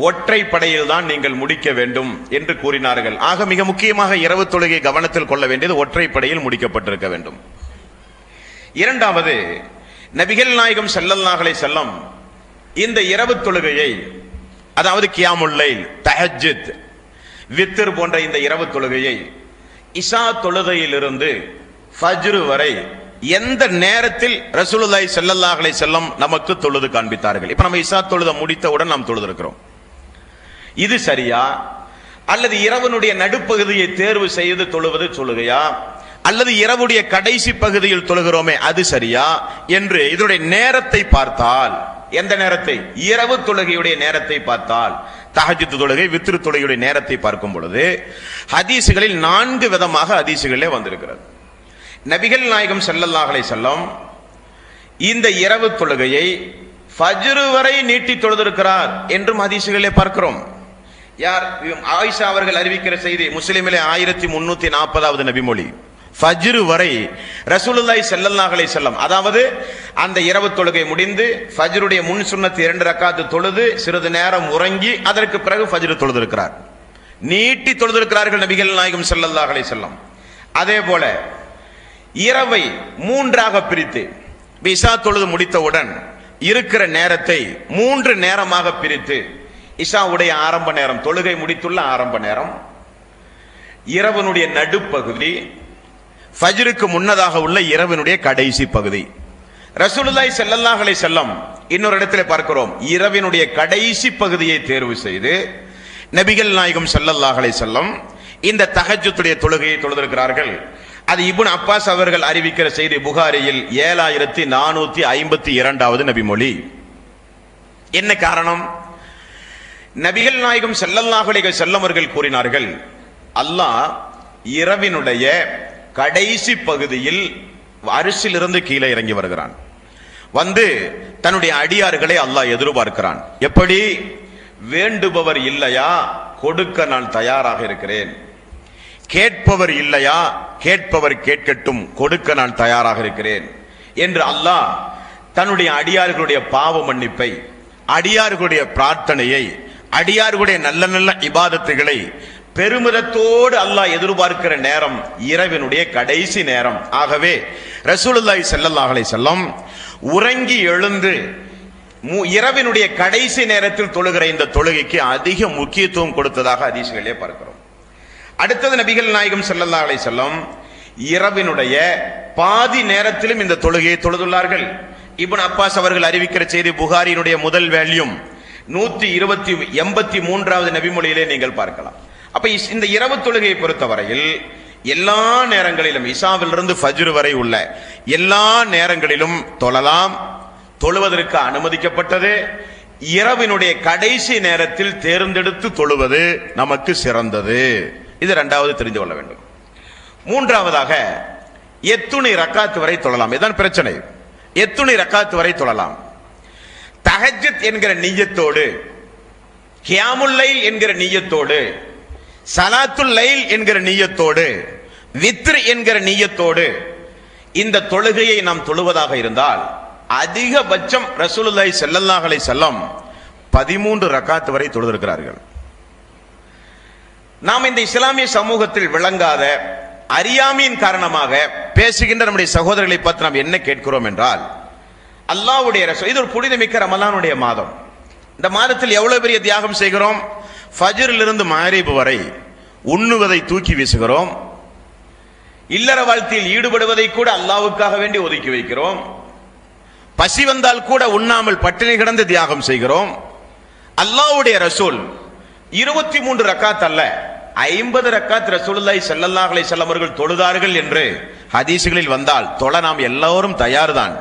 ஒற்றைப்படையில் தான் நீங்கள் முடிக்க வேண்டும் என்று கூறினார்கள். ஆக மிக முக்கியமாக இரவு தொழுகை கவனத்தில் கொள்ள வேண்டியது ஒற்றைப்படையில் முடிக்கப்பட்டிருக்க வேண்டும். இரண்டாவது, நபிகள் நாயகம் ஸல்லல்லாஹு அலைஹி வஸல்லம் இந்த இரவு தொழுகையை அதாவது கியாமுல் லைல், தஹஜ்ஜுத், வித்ர் போன்ற இந்த இரவு தொழுகையை இஷா தொழுகையிலிருந்து ஃபஜ்ர் வரை எந்த நேரத்தில் ரசூலுல்லாஹி ஸல்லல்லாஹு அலைஹி வஸல்லம் நமக்கு தொழுது காண்பித்தார்கள்? இப்ப நம்ம இஷா தொழுத முடித்தவுடன் நாம் தொழுது இருக்கிறோம். இது சரியா, அல்லது இரவனுடைய நடுப்பகுதியை தேர்வு செய்து தொழுவது தொழுகையா, அல்லது இரவுடைய கடைசி பகுதியில் தொழுகிறோமே அது சரியா என்று இதனுடைய நேரத்தை பார்த்தால், எந்த நேரத்தை? இரவு தொழுகையுடைய நேரத்தை பார்த்தால், தஹஜ்ஜுத் தொழுகை, வித்ர் தொழுகையுடைய நேரத்தை பார்க்கும் பொழுது ஹதீசுகளில் 4 விதமாக ஹதீசுகளே வந்திருக்கிறது. நபிகள் நாயகம் ஸல்லல்லாஹு அலைஹி வஸல்லம் இந்த இரவு தொழுகையை ஃபஜ்ர் வரை நீட்டி தொழுதிருக்கிறார் என்றும் ஹதீசுகளே பார்க்கிறோம். யார்? ஆயிஷா அவர்கள் அறிவிக்கிற செய்தி, முஸ்லிமிலே 1340வது நபிமொழி. ஃபஜ்ர் வரை ரசூலுல்லாஹி ஸல்லல்லாஹு அலைஹி வஸல்லம், அதாவது அந்த இரவு தொழுகை முடிந்து ஃபஜ்ருடைய முன் சுன்னத் 2 ரக்காத்து தொழுது சிறிது நேரம் உறங்கி அதற்கு பிறகு ஃபஜ்ர் தொழுதிருக்கிறார். நீட்டி தொழுதிருக்கிறார்கள் நபிகள் நாயகம் ஸல்லல்லாஹு அலைஹி வஸல்லம். அதே போல இரவை 3ஆக பிரித்து இஷா தொழுது முடித்தவுடன் இருக்கிற நேரத்தை 3 நேரமாக பிரித்து, இஷாவுடைய ஆரம்ப நேரம், தொழுகை முடித்துள்ள ஆரம்ப நேரம், இரவனுடைய நடுப்பகுதி, ஃபஜ்ருக்கு முன்னதாக உள்ள இரவினுடைய கடைசி பகுதி. ரசூலுல்லாஹி ஸல்லல்லாஹு அலைஹி வஸல்லம் இன்னொரு இடத்திலே பார்க்கிறோம், இரவினுடைய கடைசி பகுதியை தேர்வு செய்து நபிகள் நாயகம் ஸல்லல்லாஹு அலைஹி வஸல்லம் இந்த தஹஜ்ஜுடைய தொழுகையை தொழுதிருக்கிறார்கள். அது இப்னு அப்பாஸ் அவர்கள் அறிவிக்கிற செய்தி, புகாரியில் 7452வது நபிமொழி. என்ன காரணம்? நபிகள் நாயகம் ஸல்லல்லாஹு அலைஹி வஸல்லம் அவர்கள் கூறினார்கள், அல்லாஹ் இரவினுடைய கடைசி பகுதியில் அரிசிலிருந்து கீழே இறங்கி வருகிறான். வந்து தன்னுடைய அடியார்களை அல்லாஹ் எதிர்பார்க்கிறான். எப்படி? வேண்டுபவர் இல்லையா, கொடுக்க நான் தயாராக இருக்கிறேன். கேட்பவர் இல்லையா, கேட்பவர் கேட்கட்டும், கொடுக்க நான் தயாராக இருக்கிறேன் என்று அல்லாஹ் தன்னுடைய அடியார்களுடைய பாவ மன்னிப்பை, அடியார்களுடைய பிரார்த்தனையை, அடியார்களுடைய நல்ல நல்ல இபாதத்துகளை பெருமிதத்தோடு அல்லாஹ் எதிர்பார்க்கிற நேரம் இரவினுடைய கடைசி நேரம். ஆகவே ரசூலுல்லாஹி ஸல்லல்லாஹு அலைஹி வஸல்லம் உறங்கி எழுந்து இரவினுடைய கடைசி நேரத்தில் தொழுகிற இந்த தொழுகைக்கு அதிக முக்கியத்துவம் கொடுத்ததாக ஹதீஸ்களிலே பார்க்கிறோம். அடுத்தது நபிகள் நாயகம் ஸல்லல்லாஹு அலைஹி வஸல்லம் இரவினுடைய பாதி நேரத்திலும் இந்த தொழுகையை தொழுதுள்ளார்கள். இப்னு அப்பாஸ் அவர்கள் அறிவிக்கிற செய்தி, புகாரியினுடைய முதல் வேல்யூம் 183வது நபிமொழியிலே நீங்கள் பார்க்கலாம். அப்ப இந்த இரவு தொழுகையை பொறுத்தவரையில் எல்லா நேரங்களிலும், இஷாவிலிருந்து ஃபஜ்ர் வரை உள்ள எல்லா நேரங்களிலும் தொழலாம். தொழுவதற்கு அனுமதிக்கப்பட்டது. இரவினுடைய கடைசி நேரத்தில் தேர்ந்தெடுத்து தொழுவது நமக்கு சிறந்தது. இது 2வது தெரிந்து கொள்ள வேண்டும். 3வதாக எத்துணை ரக்காத்து வரை தொழலாம். இதான் பிரச்சனை. எத்துணை ரக்காத்து வரை தொழலாம்? தஹஜ்ஜுத் என்கிற நிய்யத்தோடு, கியாமுல் லைல் என்கிற நிய்யத்தோடு, ஸலாத்துல் லைல் என்கிற நிய்யத்தோடு, வித்ர் என்கிற நிய்யத்தோடு இந்த தொழுகையை நாம் தொழுவதாக இருந்தால் அதிகபட்சம் ரசூலுல்லாஹி ஸல்லல்லாஹு அலைஹி வஸல்லம் 13 ரக்காத் வரை தொழுதிருக்கிறார்கள். நாம் இந்த இஸ்லாமிய சமூகத்தில் விளங்காத அறியாமையின் காரணமாக பேசுகின்ற நம்முடைய சகோதரர்களை பார்த்து நாம் என்ன கேட்கிறோம் என்றால், அல்லாஹ்வுடைய ரசூல், இது ஒரு புனிதமிக்க ரமலானுடைய மாதம். இந்த மாதத்தில் எவ்வளவு பெரிய தியாகம் செய்கிறோம். ஃபஜ்ரிலிருந்து மக்ரிப் வரை உண்ணுவதை தூக்கி வீசுகிறோம். இல்லற வாழ்க்கையில் ஈடுபடுவதை கூட அல்லாஹ்வுக்காக வேண்டி ஒதுக்கி வைக்கிறோம். பசி வந்தால் கூட உண்ணாமல் பட்டினி கிடந்து தியாகம் செய்கிறோம். அல்லாஹ்வுடைய ரசூல் 23 ரக்காத் அல்ல 50 ரக்காத் ரசூலுல்லாஹி ஸல்லல்லாஹு அலைஹி வஸல்லம் அவர்கள் தொழுதார்கள் என்று ஹதீஸ்களில் வந்தால் தொழ நாம் எல்லோரும் தயார்தான்.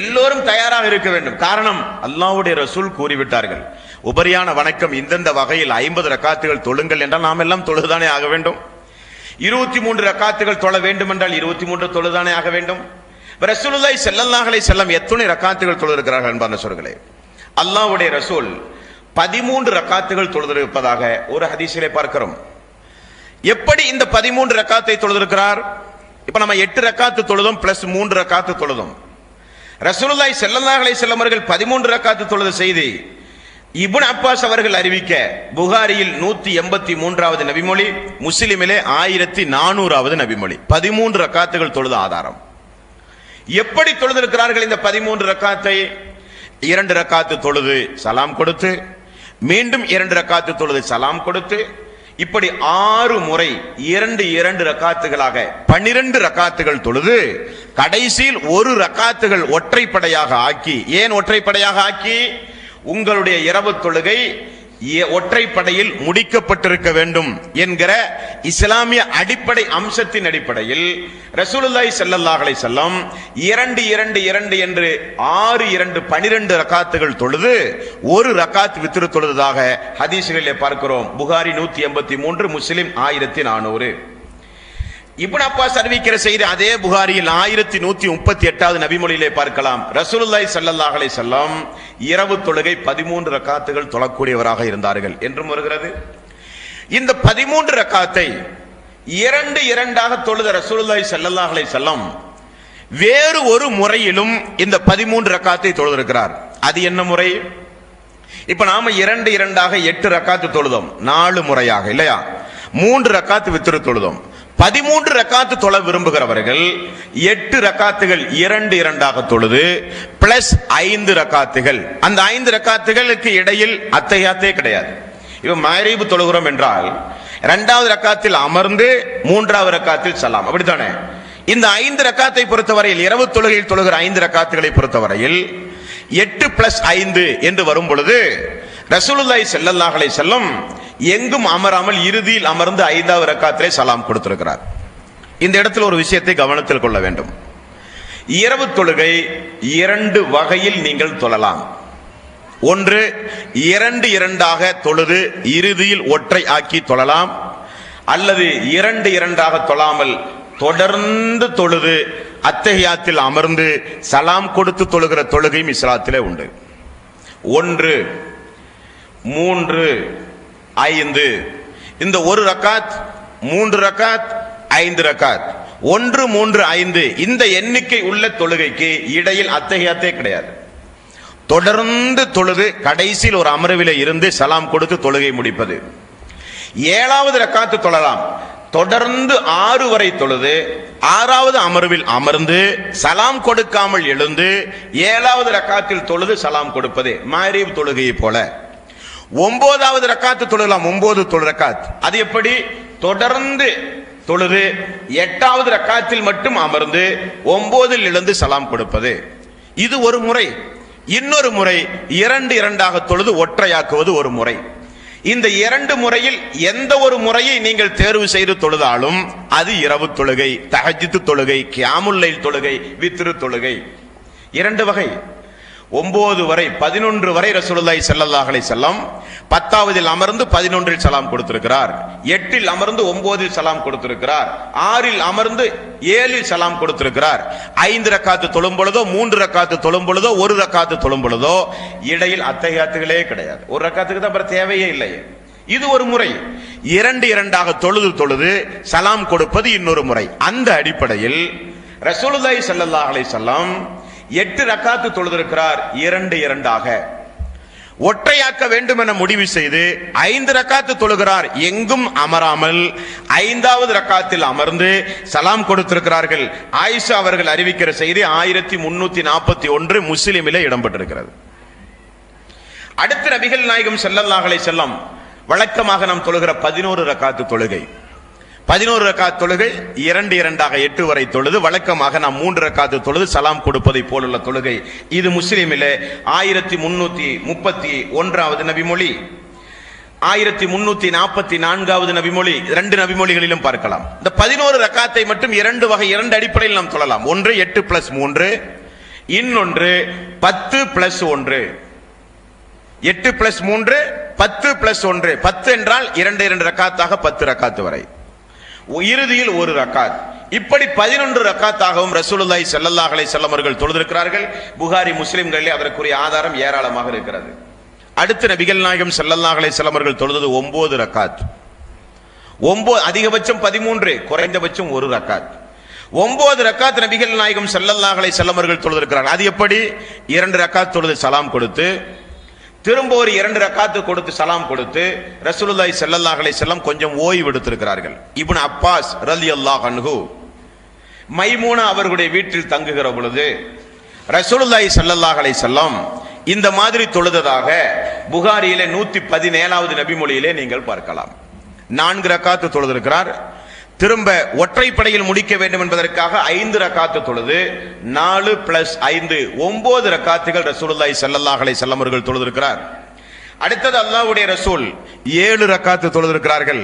எல்லோரும் தயாராக இருக்க வேண்டும். காரணம், அல்லாஹ்வுடைய ரசூல் கூறிவிட்டார்கள், உபரியான வணக்கம் இந்தந்த வகையில் 50 ரக்காத்துகள் தொழுங்கள் என்றால் நாம் எல்லாம் தொழுதானே ஆக வேண்டும். 23 ரக்காத்துகள் தொழ வேண்டும் என்றால் 23 தொழுதானே ஆக வேண்டும். ரசூலுல்லாஹி ஸல்லல்லாஹு அலைஹி வஸல்லம் எத்தனை ரக்காத்துகள் தொழுதிருக்கிறார்கள் என்பான சொல்களே. அல்லாஹ்வுடைய ரசூல் 13 ரக்காத்துகள் தொழுதிருப்பதாக ஒரு ஹதீஸிலே பார்க்கிறோம். எப்படி இந்த 13 ரக்காத்தை தொழுதிருக்கிறார்? இப்ப நம்ம 8 ரக்காத்து தொழுதும் பிளஸ் 3 ரக்காத்து தொழுதும். ரசூலுல்லாஹி ஸல்லல்லாஹு அலைஹி வஸல்லம் அவர்கள் 13 ரக்காத்து தொழுத செய்தி இப்னு அப்பாஸ் அவர்கள் அறிவிக்க புகாரியில் 183வது நபிமொழி, முஸ்லிமிலே 1400வது நபிமொழி. 13 ரக்காத்துகள் தொழுத ஆதாரம். எப்படி தொழுதிருக்கிறார்கள் இந்த 13 ரக்காத்தை? 2 ரக்காத்து தொழுது சலாம் கொடுத்து மீண்டும் 2 ரக்காத்து தொழுது சலாம் கொடுத்து, இப்படி 6 முறை 2 ரக்காத்துகளாக 12 ரக்காத்துகள் தொழுது, கடைசியில் 1 ரக்காத்துகள் ஒற்றைப்படையாக ஆக்கி. ஏன் ஒற்றைப்படையாக ஆக்கி? உங்களுடைய இரவு தொழுகை ஒற்றைப்படையில் முடிக்கப்பட்டிருக்க வேண்டும் என்கிற இஸ்லாமிய அடிப்படை அம்சத்தின் அடிப்படையில் ரசூலுல்லாஹி ஸல்லல்லாஹு அலைஹி வஸல்லம் 2 என்று 6 12 ரக்காத்துகள் தொழுது 1 ரக்காத் வித்ர் தொழுததாக ஹதீஸ்களிலே பார்க்கிறோம். புகாரி 183, முஸ்லிம் 1400. இப்னு அப்பாஸ் அறிவிக்கிற செய்தி அதே புகாரியில் 1138வது நபிமொழியிலே பார்க்கலாம். ரசூலுல்லாஹி ஸல்லல்லாஹு அலைஹி வஸல்லம் இரவு தொழுகை 13 ரக்காத்துகள் தொழக்கூடியவராக இருந்தார்கள் என்றும் வருகிறது. இந்த 13 ரக்காத்தை 2 தொழுத ரசூலுல்லாஹி ஸல்லல்லாஹு அலைஹி வஸல்லம் வேறு ஒரு முறையிலும் இந்த 13 ரக்காத்தை தொழுதிருக்கிறார். அது என்ன முறை? இப்ப நாம 2 8 ரக்காத்து தொழுதோம், 4 முறையாக இல்லையா? 3 ரக்காத்து வித்ர் தொழுதோம். 13 ரக்காத்து தொழ விரும்புகிறவர்கள் 8 ரக்காத்துகள் 2 தொழுது பிளஸ் 5 ரக்காத்துகள். அந்த 5 ரக்காத்துகளுக்கு இடையில் அத்தஹியாத்தே கிடையாது. இப்ப மக்ரிப் தொழுகிறோம் என்றால் 2வது ரக்காத்தில் அமர்ந்து 3வது ரக்காத்தில் சலாம், அப்படித்தானே? இந்த 5 ரக்காத்தை பொறுத்தவரையில், இரவு தொழுகையில் தொழுகிற 5 ரக்காத்துகளை பொறுத்தவரையில் 8 பிளஸ் 5 என்று வரும் பொழுது ரசூலுல்லாஹி ஸல்லல்லாஹு அலைஹி வஸல்லம் எங்கும் அமராமல் இறுதியில் அமர்ந்து 5வது ரக்காத்திலே சலாம் கொடுத்திருக்கிறார். இந்த இடத்தில் ஒரு விஷயத்தை கவனத்தில் கொள்ள வேண்டும். இரவு தொழுகை 2 வகையில் நீங்கள் தொழலாம். ஒன்று, 2 தொழுது இறுதியில் ஒற்றை ஆக்கி தொழலாம். அல்லது 2 தொழாமல் தொடர்ந்து தொழுது அத்தஹியாத்தில் அமர்ந்து சலாம் கொடுத்து தொழுகிற தொழுகையும் இஸ்லாத்திலே உண்டு. 1, 3, 5 இந்த 1 ரக்காத், 3 ரக்காத், 5 ரக்காத், 1, 3, 5 இந்த எண்ணிக்கை உள்ள தொழுகைக்கு இடையில் அத்தஹியாத்தே கிடையாது. தொடர்ந்து தொழுது கடைசியில் ஒரு அமர்விலே இருந்து சலாம் கொடுத்து தொழுகை முடிப்பது. 7வது ரக்காத்து தொழலாம். தொடர்ந்து 6 வரை தொழுது 6வது அமர்வில் அமர்ந்து சலாம் கொடுக்காமல் எழுந்து 7வது ரக்காத்தில் தொழுது சலாம் கொடுப்பது மக்ரிப் தொழுகையை போல. 9வது ரக்காத்து தொழலாம், 9 ரக்காத். அது எப்படி? தொடர்ந்து தொழுது 8வது ரக்காத்தில் மட்டும் அமர்ந்து 9ல் எழுந்து சலாம் கொடுப்பது. இது ஒரு முறை. இன்னொரு முறை 2 தொழுது ஒற்றையாக்குவது ஒரு முறை. இந்த 2 முறையில் எந்த ஒரு முறையை நீங்கள் தேர்வு செய்து தொழுதாலும் அது இரவு தொழுகை, தஹஜ்ஜுத் தொழுகை, கியாமுல் லைல் தொழுகை, வித்ரு தொழுகை. 2 வகை. 9 வரை 11 வரை ரசூலுல்லாஹி ஸல்லல்லாஹு அலைஹி வஸல்லம் 10வதில் அமர்ந்து 11ல் சலாம் கொடுத்திருக்கிறார். 8ல் அமர்ந்து 9ல் சலாம் கொடுத்திருக்கிறார். 6ல் அமர்ந்து 7ல் சலாம் கொடுத்திருக்கிறார். 5 ரக்காத்து தொழும் பொழுதோ, 3 ரக்காத்து தொழும் பொழுதோ, 1 ரக்காத்து தொழும் பொழுதோ இடையில் அத்தஹியாத்துகளே கிடையாது. 1 ரக்காத்துக்கு தான் அப்புறம் தேவையே இல்லை. இது ஒரு முறை. 2 தொழுது சலாம் கொடுப்பது இன்னொரு முறை. அந்த அடிப்படையில் ரசூலுல்லாஹி ஸல்லல்லாஹு அலைஹி வஸல்லம் 8 ரக்காத்து தொழுதிருக்கிறார். 2 ஒற்றையாக்க வேண்டும் என முடிவு செய்து 5 ரக்காத்து தொழுகிறார். எங்கும் அமராமல் 5வது ரக்காத்தில் அமர்ந்து சலாம் கொடுத்திருக்கிறார்கள். ஆயிஷா அவர்கள் அறிவிக்கிற செய்தி 1341 முஸ்லிமிலே இடம்பெற்றிருக்கிறது. அடுத்து நபிகள் நாயகம் ஸல்லல்லாஹு அலைஹி வஸல்லம் வழக்கமாக நாம் தொழுகிற 11 ரக்காத்து தொழுகை. 11 ரக்காத் தொழுகை 2 8 வரை தொழுது வழக்கமாக நாம் 3 ரக்காத்து தொழுது சலாம் கொடுப்பதை போலுள்ள தொழுகை. இது முஸ்லிமிலே 1331வது நபிமொழி, 1344வது நபிமொழி, 2 நபிமொழிகளிலும் பார்க்கலாம். இந்த 11 ரக்காத்தை மட்டும் 2 வகை, 2 அடிப்படையில் நாம் தொழலாம். ஒன்று 8 + 3, இன்னொன்று 10 + 1. 8 + 3 10 + 1. 10 என்றால் 2 ரக்காத்தாக 10 ரக்காத்து வரை, இறுதியில் 1 ரக்காத். இப்படி 11 ரக்காத்தாகவும் ரசூலுல்லாஹி ஸல்லல்லாஹு அலைஹி வஸல்லம் அவர்கள் தொழுதிருக்கிறார்கள். புகாரி, முஸ்லிம்களிலே அதற்குரிய ஆதாரம் ஏராளமாக இருக்கிறது. அடுத்து நபிகள் நாயகம் ஸல்லல்லாஹு அலைஹி வஸல்லம் அவர்கள் தொழுது 9 ரக்காத். 9 அதிகபட்சம் 13, குறைந்தபட்சம் 1 ரக்காத். 9 ரக்காத் நபிகள் நாயகம் ஸல்லல்லாஹு அலைஹி வஸல்லம் அவர்கள் தொழுதிருக்கிறார்கள். அது எப்படி? 2 ரக்காத் தொழுது சலாம் கொடுத்து திரும்ப ஒரு 2 ரக்காத்து கொடுத்து சலாம் கொடுத்து ரசூலுல்லாஹி ஸல்லல்லாஹு அலைஹி வஸல்லம் கொஞ்சம் ஓய்வு எடுத்திருக்கிறார்கள். இப்னு அப்பாஸ் ரலியல்லாஹு அன்ஹு மைமூனா அவர்களுடைய வீட்டில் தங்குகிற பொழுது ரசூலுல்லாஹி ஸல்லல்லாஹு அலைஹி வஸல்லம் இந்த மாதிரி தொழுததாக புகாரியிலே 117வது நபிமொழியிலே நீங்கள் பார்க்கலாம். 4 ரக்காத்து தொழுதிருக்கிறார். திரும்ப ஒற்றைப்படையில் முடிக்க வேண்டும் என்பதற்காக 5 ரக்காத்து தொழுது 4 + 5 9 ரக்காத்துகள் ரசூலுல்லாஹி ஸல்லல்லாஹு அலைஹி வஸல்லம் அவர்கள் தொழுதிருக்கிறார். அடுத்தது அல்லாஹ்வுடைய ரசூல் 7 ரக்காத்து தொழுதிருக்கிறார்கள்.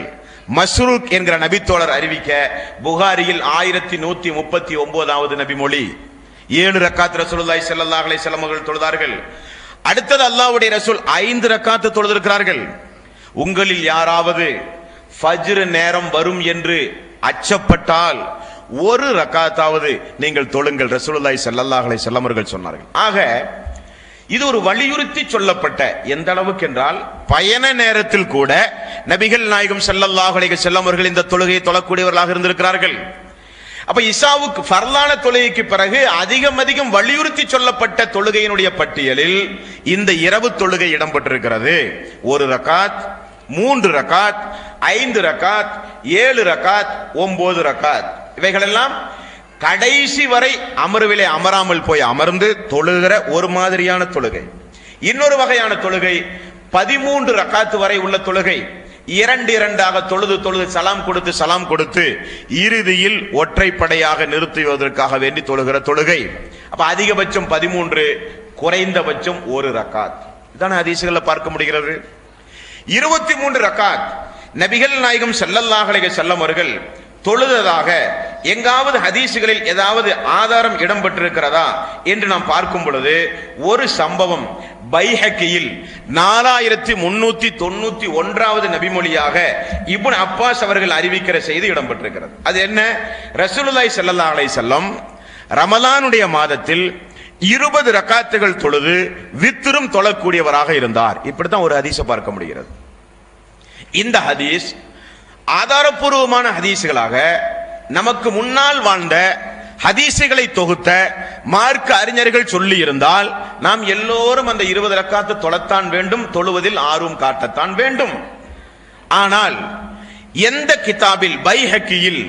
மஸ்ரூக் என்கிற நபித்தோழர் அறிவிக்க புகாரியில் 1139வது நபிமொழி 7 ரக்காத் ரசூலுல்லாஹி ஸல்லல்லாஹு அலைஹி வஸல்லம் அவர்கள் தொழுதார்கள். அடுத்தது அல்லாஹ்வுடைய ரசூல் 5 ரக்காத்து தொழுதிருக்கிறார்கள். உங்களில் யாராவது ஃபஜ்ர் நேரம் வரும் என்று அச்சப்பட்டால் 1 ரக்காத்தாவது நீங்கள் தொழுங்கள் ரசூலுல்லாஹி ஸல்லல்லாஹு அலைஹி வஸல்லம் அவர்கள் சொன்னார்கள். ஆக இது ஒரு வலியுறுத்தி சொல்லப்பட்ட, எந்த அளவுக்கு என்றால் பயண நேரத்தில் கூட நபிகள் நாயகம் ஸல்லல்லாஹு அலைஹி வஸல்லம் அவர்கள் இந்த தொழுகையை தொழக்கூடியவர்களாக இருந்திருக்கிறார்கள். அப்ப இசாவுக்கு ஃபர்லான தொழுகைக்கு பிறகு அதிகம் வலியுறுத்தி சொல்லப்பட்ட தொழுகையினுடைய பட்டியலில் இந்த இரவு தொழுகை இடம்பெற்றிருக்கிறது. 1 ரக்காத், 3 ரக்காத், 5 ரக்காத், 7 ரக்காத், 9 ரக்காத். இவைகளெல்லாம் கடைசி வரை அமர்விலே அமராமல் போய் அமர்ந்து தொழுகிற ஒரு மாதிரியான தொழுகை. இன்னொரு வகையான தொழுகை 13 ரக்காத்து வரை உள்ள தொழுகை. 2 தொழுது சலாம் கொடுத்து இறுதியில் ஒற்றைப்படையாக நிறுத்துவதற்காக வேண்டி தொழுகிற தொழுகை. அப்ப அதிகபட்சம் 13, குறைந்தபட்சம் 1 ரக்காத். இதான ஹதீஸ்களை பார்க்க முடிகிறது. 23 ரக்காத் நபிகள் நாயகம் ஸல்லல்லாஹு அலைஹி வஸல்லம் அவர்கள் தொழுததாக எங்காவது ஹதீசுகளில் ஏதாவது ஆதாரம் இடம்பெற்றிருக்கிறதா என்று நாம் பார்க்கும் பொழுது ஒரு சம்பவம் பைஹக்கியில் 4391வது நபிமொழியாக இப்னு அப்பாஸ் அவர்கள் அறிவிக்கிற செய்தி இடம்பெற்றிருக்கிறது. அது என்ன? ரசூலுல்லாஹி ஸல்லல்லாஹு அலைஹி வஸல்லம் ரமலானுடைய மாதத்தில் 20 ரக்காத்துகள் தொழுது வித்ரும் தொழக்கூடியவராக இருந்தார். இப்படித்தான் ஒரு ஹதீஸை பார்க்க முடிகிறது. இந்த ஹதீஸ் ஆதாரபூர்வமான ஹதீஸ்களாக நமக்கு முன்னால் வாழ்ந்த ஹதீசுகளை தொகுத்த மார்க்க அறிஞர்கள் சொல்லி இருந்தால் நாம் எல்லோரும் அந்த 20 ரக்காத்து தொழத்தான் வேண்டும், தொழுவதில் ஆர்வம் காட்டத்தான் வேண்டும். ஆனால் எந்த கிதாபில் பைஹக்கியில்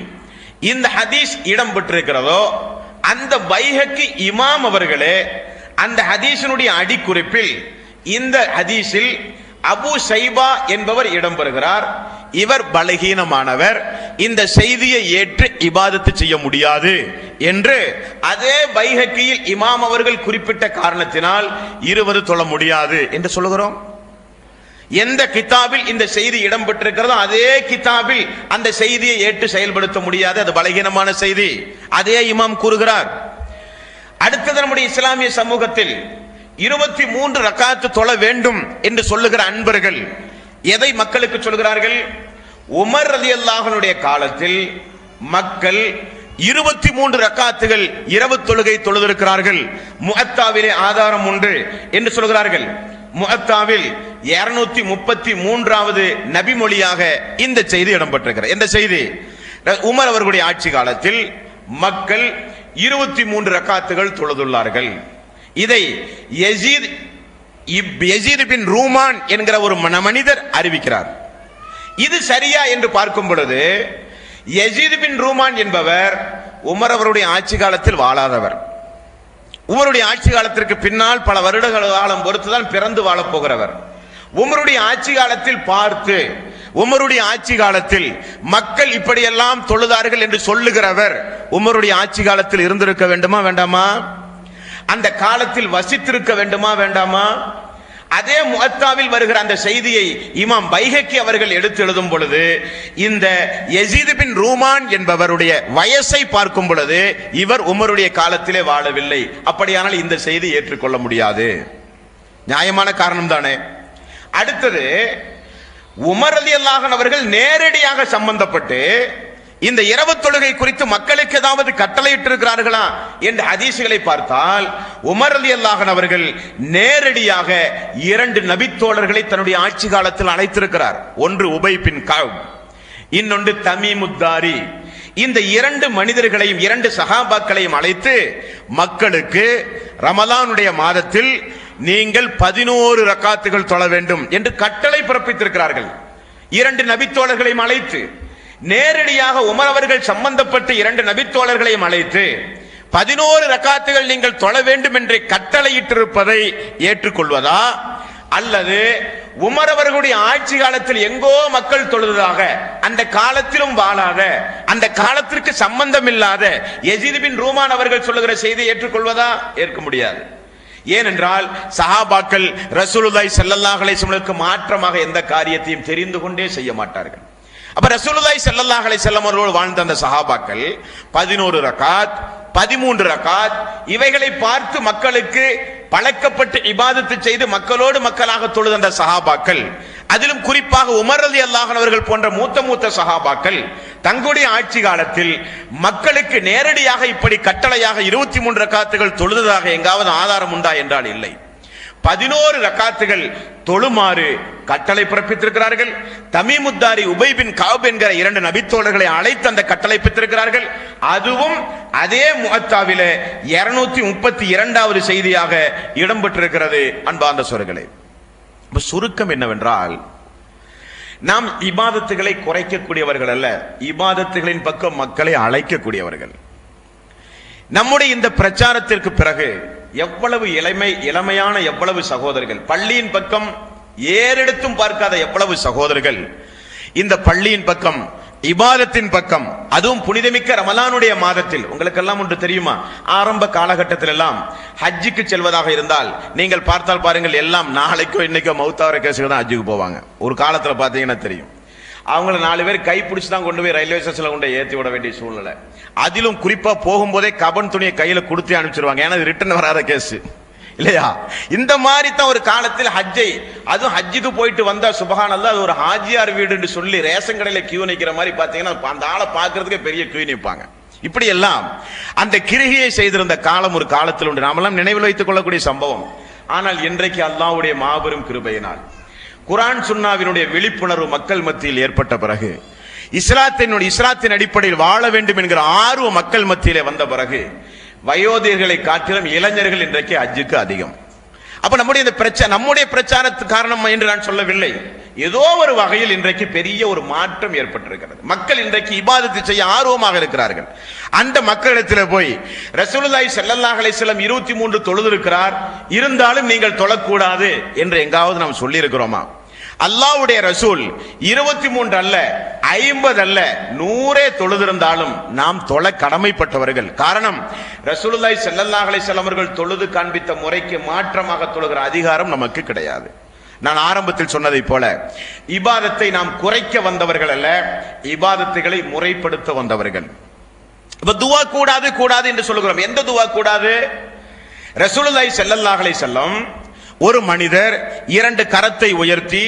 இந்த ஹதீஸ் இடம்பெற்றிருக்கிறதோ அந்த பைஹக்கி இமாம் அவர்களே அந்த ஹதீஸினுடைய அடிக்குறிப்பில் இந்த ஹதீஸில் அபு ஷைபா என்பவர் இடம்பெறுகிறார். இவர் பலகீனமானவர், இந்த செய்தியை ஏற்று இபாதத்து செய்ய முடியாது என்று அதே பைஹக்கியில் இமாம் அவர்கள் குறிப்பிட்ட காரணத்தினால் 20 தொழ முடியாது என்று சொல்லுகிறோம். எந்த கிதாபில் இந்த செய்தி இடம்பெற்றிருக்கிறதோ அதே கிதாபில் அந்த செய்தியை ஏற்று செயல்படுத்த முடியாது, அது பலகீனமான செய்தி, அதே இமாம் கூறுகிறார். அடுத்தது நம்முடைய இஸ்லாமிய சமூகத்தில் 23 ரக்காத்து தொழ வேண்டும் என்று சொல்லுகிற அன்பர்கள் எதை மக்களுக்கு சொல்கிறார்கள்? உமர் ரலியல்லாஹு அன்ஹுடைய காலத்தில் மக்கள் 23 ரக்காத்துகள் இரவு தொழுகை தொழுதிருக்கிறார்கள், முஅத்தாவிலே ஆதாரம் உண்டு என்று சொல்கிறார்கள். முஅத்தாவில் 233வது நபிமொழியாக இந்த செய்தி இடம்பெற்றிருக்கிறது. இந்த செய்தி உமர் அவர்களுடைய ஆட்சி காலத்தில் மக்கள் 23 ரக்காத்துகள் தொழுதுள்ளார்கள். இதை யஸீத் பின் ரூமான் என்கிற ஒரு மனிதர் அறிவிக்கிறார். இது சரியா என்று பார்க்கும் பொழுது யஸீத் பின் ரூமான் என்பவர் உமர் அவருடைய ஆட்சி காலத்தில் வாழாதவர். உமருடைய ஆட்சி காலத்திற்கு பின்னால் பல வருடங்கள் காலம் பொறுத்துதான் பிறந்து வாழப் போகிறவர். உமருடைய ஆட்சி காலத்தில் பார்த்து உமருடைய ஆட்சி காலத்தில் மக்கள் இப்படியெல்லாம் தொழுதார்கள் என்று சொல்லுகிறவர் உமருடைய ஆட்சி காலத்தில் இருந்திருக்க வேண்டுமா வேண்டாமா? அந்த காலத்தில் வசித்திருக்க வேண்டுமா வேண்டாமா? அதே முஅத்தாவில் வருகிற அந்த செய்தியை இமாம் பைஹக்கி அவர்கள் எடுத்து எழுதும் பொழுது இந்த யஸீத் பின் ரூமான் என்பவருடைய வயசை பார்க்கும் பொழுது இவர் உமருடைய காலத்திலே வாழவில்லை. அப்படியானால் இந்த செய்தி ஏற்றுக்கொள்ள முடியாது. நியாயமான காரணம் தானே. அடுத்தது உமர் ரலியல்லாஹு அன்ஹு அவர்கள் நேரடியாக சம்பந்தப்பட்டு இந்த இரவு தொழுகை குறித்து மக்களுக்கு ஏதாவது கட்டளையிட்டிருக்கிறார்களா என்ற ஹதீசுகளை பார்த்தால் உமர் ரலியல்லாஹு அன்ஹு அவர்கள் நேரடியாக 2 நபித்தோழர்களை தன்னுடைய ஆட்சி காலத்தில் அழைத்திருக்கிறார். ஒன்று உபை பின் கஅப், இன்னொன்று தமீமுத்தாரி. இந்த 2 மனிதர்களையும் 2 சஹாபாக்களையும் அழைத்து மக்களுக்கு ரமலானுடைய மாதத்தில் நீங்கள் 11 ரக்காத்துகள் தொழ வேண்டும் என்று கட்டளை பிறப்பித்திருக்கிறார்கள். 2 நபித்தோழர்களையும் அழைத்து நேரடியாக உமர் அவர்கள் சம்பந்தப்பட்ட 2 நபித்தோழர்களையும் அழைத்து 11 ரக்காத்துகள் நீங்கள் தொழ வேண்டும் என்று கட்டளையிட்டிருப்பதை ஏற்றுக்கொள்வதா, அல்லது உமர் அவர்களுடைய ஆட்சி காலத்தில் எங்கோ மக்கள் தொழுதாக, அந்த காலத்திலும் வாழாத, அந்த காலத்திற்கு சம்பந்தம் இல்லாத யஸீத் பின் ரூமான் அவர்கள் சொல்லுகிற செய்தியை ஏற்றுக்கொள்வதா? ஏற்க முடியாது. ஏனென்றால் சஹாபாக்கள் ரசூலுல்லாஹி ஸல்லல்லாஹு அலைஹி வஸல்லம் மாற்றமாக எந்த காரியத்தையும் தெரிந்து கொண்டே செய்ய மாட்டார்கள். அப்ப ரசூலுல்லாஹி ஸல்லல்லாஹு அலைஹி வஸல்லம் அவர்களோடு வாழ்ந்த அந்த சஹாபாக்கள் 11 ரக்காத், 13 ரக்காத் இவைகளை பார்த்து மக்களுக்கு பழக்கப்பட்டு இபாதத்து செய்து மக்களோடு மக்களாக தொழுத அந்த சஹாபாக்கள், அதிலும் குறிப்பாக உமர் ரலியல்லாஹு அன்ஹு அவர்கள் போன்ற மூத்த சஹாபாக்கள் தங்களுடைய ஆட்சி காலத்தில் மக்களுக்கு நேரடியாக இப்படி கட்டளையாக 23 ரக்காத்துகள் தொழுததாக எங்காவது ஆதாரம் உண்டா என்றால் இல்லை. 11 ரக்காத்துகள் தொழுமாறு கட்டளை பிறப்பித்திருக்கிறார்கள். தமீமுத்தாரி உபை பின் கஅப் என்கிற 2 நபித்தோழர்களை அழைத்து அந்த கட்டளை பிறப்பித்திருக்கிறார்கள். அதுவும் அதே முஅத்தாவிலே 232வது செய்தியாக இடம்பெற்றிருக்கிறது. அன்பார்ந்த சகோதரர்களே, சுருக்கம் என்னவென்றால், நாம் இபாதத்துகளை குறைக்கக்கூடியவர்கள் அல்ல, இபாதத்துகளின் பக்கம் மக்களை அழைக்கக்கூடியவர்கள். நம்முடைய இந்த பிரச்சாரத்திற்கு பிறகு எவ்வளவு இளமையான எவ்வளவு சகோதரர்கள், பள்ளியின் பக்கம் ஏறெடுத்தும் பார்க்காத எவ்வளவு சகோதரர்கள் இந்த பள்ளியின் பக்கம், இபாதத்தின் பக்கம், அதுவும் புனிதமிக்க ரமலானுடைய மாதத்தில், உங்களுக்கெல்லாம் ஒன்று தெரியுமா, ஆரம்ப காலகட்டத்தில் எல்லாம் ஹஜ்ஜுக்கு செல்வதாக இருந்தால் நீங்கள் பார்த்தால் பாருங்கள், எல்லாம் நாளைக்கோ இன்னைக்கோ மௌத்தாவர கேஸுக்கு தான் ஹஜ்ஜுக்கு போவாங்க. ஒரு காலத்துல பாத்தீங்கன்னா தெரியும், அவங்கள 4 பேர் கைப்பிடிச்சு தான் கொண்டு போய் ரயில்வே ஸ்டேஷன்ல கொண்டு ஏற்றி விட வேண்டிய சூழ்நிலை. அதிலும் குறிப்பா போகும்போதே கபன் துணியை கையில கொடுத்து அனுப்பிச்சிருவாங்க, ஏன்னா ரிட்டர்ன் வராத கேஸ் இல்லையா. இந்த மாதிரி தான் ஒரு காலத்தில் ஹஜ்ஜை, அதுவும் ஹஜ்ஜுக்கு போயிட்டு வந்தா சுபஹானல்லாஹ், அது ஒரு ஹாஜியார் வீடுன்னு சொல்லி ரேஷன் கடையில கியூ நிக்கிற மாதிரி பாத்தீங்கன்னா அந்த ஆளை பாக்குறதுக்கே பெரிய கியூ நிற்பாங்க. இப்படி எல்லாம் அந்த கிருகியை செய்திருந்த காலம் ஒரு காலத்தில் உண்டு. நாமெல்லாம் நினைவில் வைத்துக் கொள்ளக்கூடிய சம்பவம். ஆனால் இன்றைக்கு அல்லாஹ்வுடைய மாபெரும் கிருபையினால் குர்ஆன் சுன்னாவினுடைய விழிப்புணர்வு மக்கள் மத்தியில் ஏற்பட்ட பிறகு, இஸ்லாத்தின் அடிப்படையில் வாழ வேண்டும் என்கிற ஆர்வம் மக்கள் மத்தியிலே வந்த பிறகு, வயோதிகர்களை காட்டிலும் இளைஞர்கள் இன்றைக்கு ஹஜ்ஜுக்கு அதிகம். அப்ப நம்முடைய பிரச்சாரத்துக்கு காரணம் என்று நான் சொல்லவில்லை, ஏதோ ஒரு வகையில் இன்றைக்கு பெரிய ஒரு மாற்றம் ஏற்பட்டிருக்கிறது. மக்கள் இன்றைக்கு இபாதத்தை செய்ய ஆர்வமாக இருக்கிறார்கள். அந்த மக்களிடத்தில் போய் ரசூலுல்லாஹி ஸல்லல்லாஹு அலைஹி வஸல்லம் 23 தொழுதிருக்கிறார், இருந்தாலும் நீங்கள் தொழக்கூடாது என்று எங்காவது நாம் சொல்லி இருக்கிறோமா? அல்லாஹ்வுடைய ரசூல் 23 அல்ல, 50 அல்ல, 100 தொழுதிருந்தாலும் நாம் தொழ கடமைப்பட்டவர்கள். காரணம், ரசூலுல்லாஹி ஸல்லல்லாஹு அலைஹி வஸல்லம் அவர்கள் தொழுது காண்பித்த முறைக்கு மாற்றமாக தொழுகிற அதிகாரம் நமக்கு கிடையாது. நான் ஆரம்பத்தில் சொன்னதை போல இபாதத்தை நாம் குறைக்க வந்தவர்கள் அல்ல, இபாதத்துகளை முறைப்படுத்த வந்தவர்கள். இப்ப துஆ கூடாது என்று சொல்லுகிறோம். எந்த துஆ கூடாது? ரசூலுல்லாஹி ஸல்லல்லாஹு அலைஹி வஸல்லம் ஒரு மனிதர் 2 கரத்தை உயர்த்தி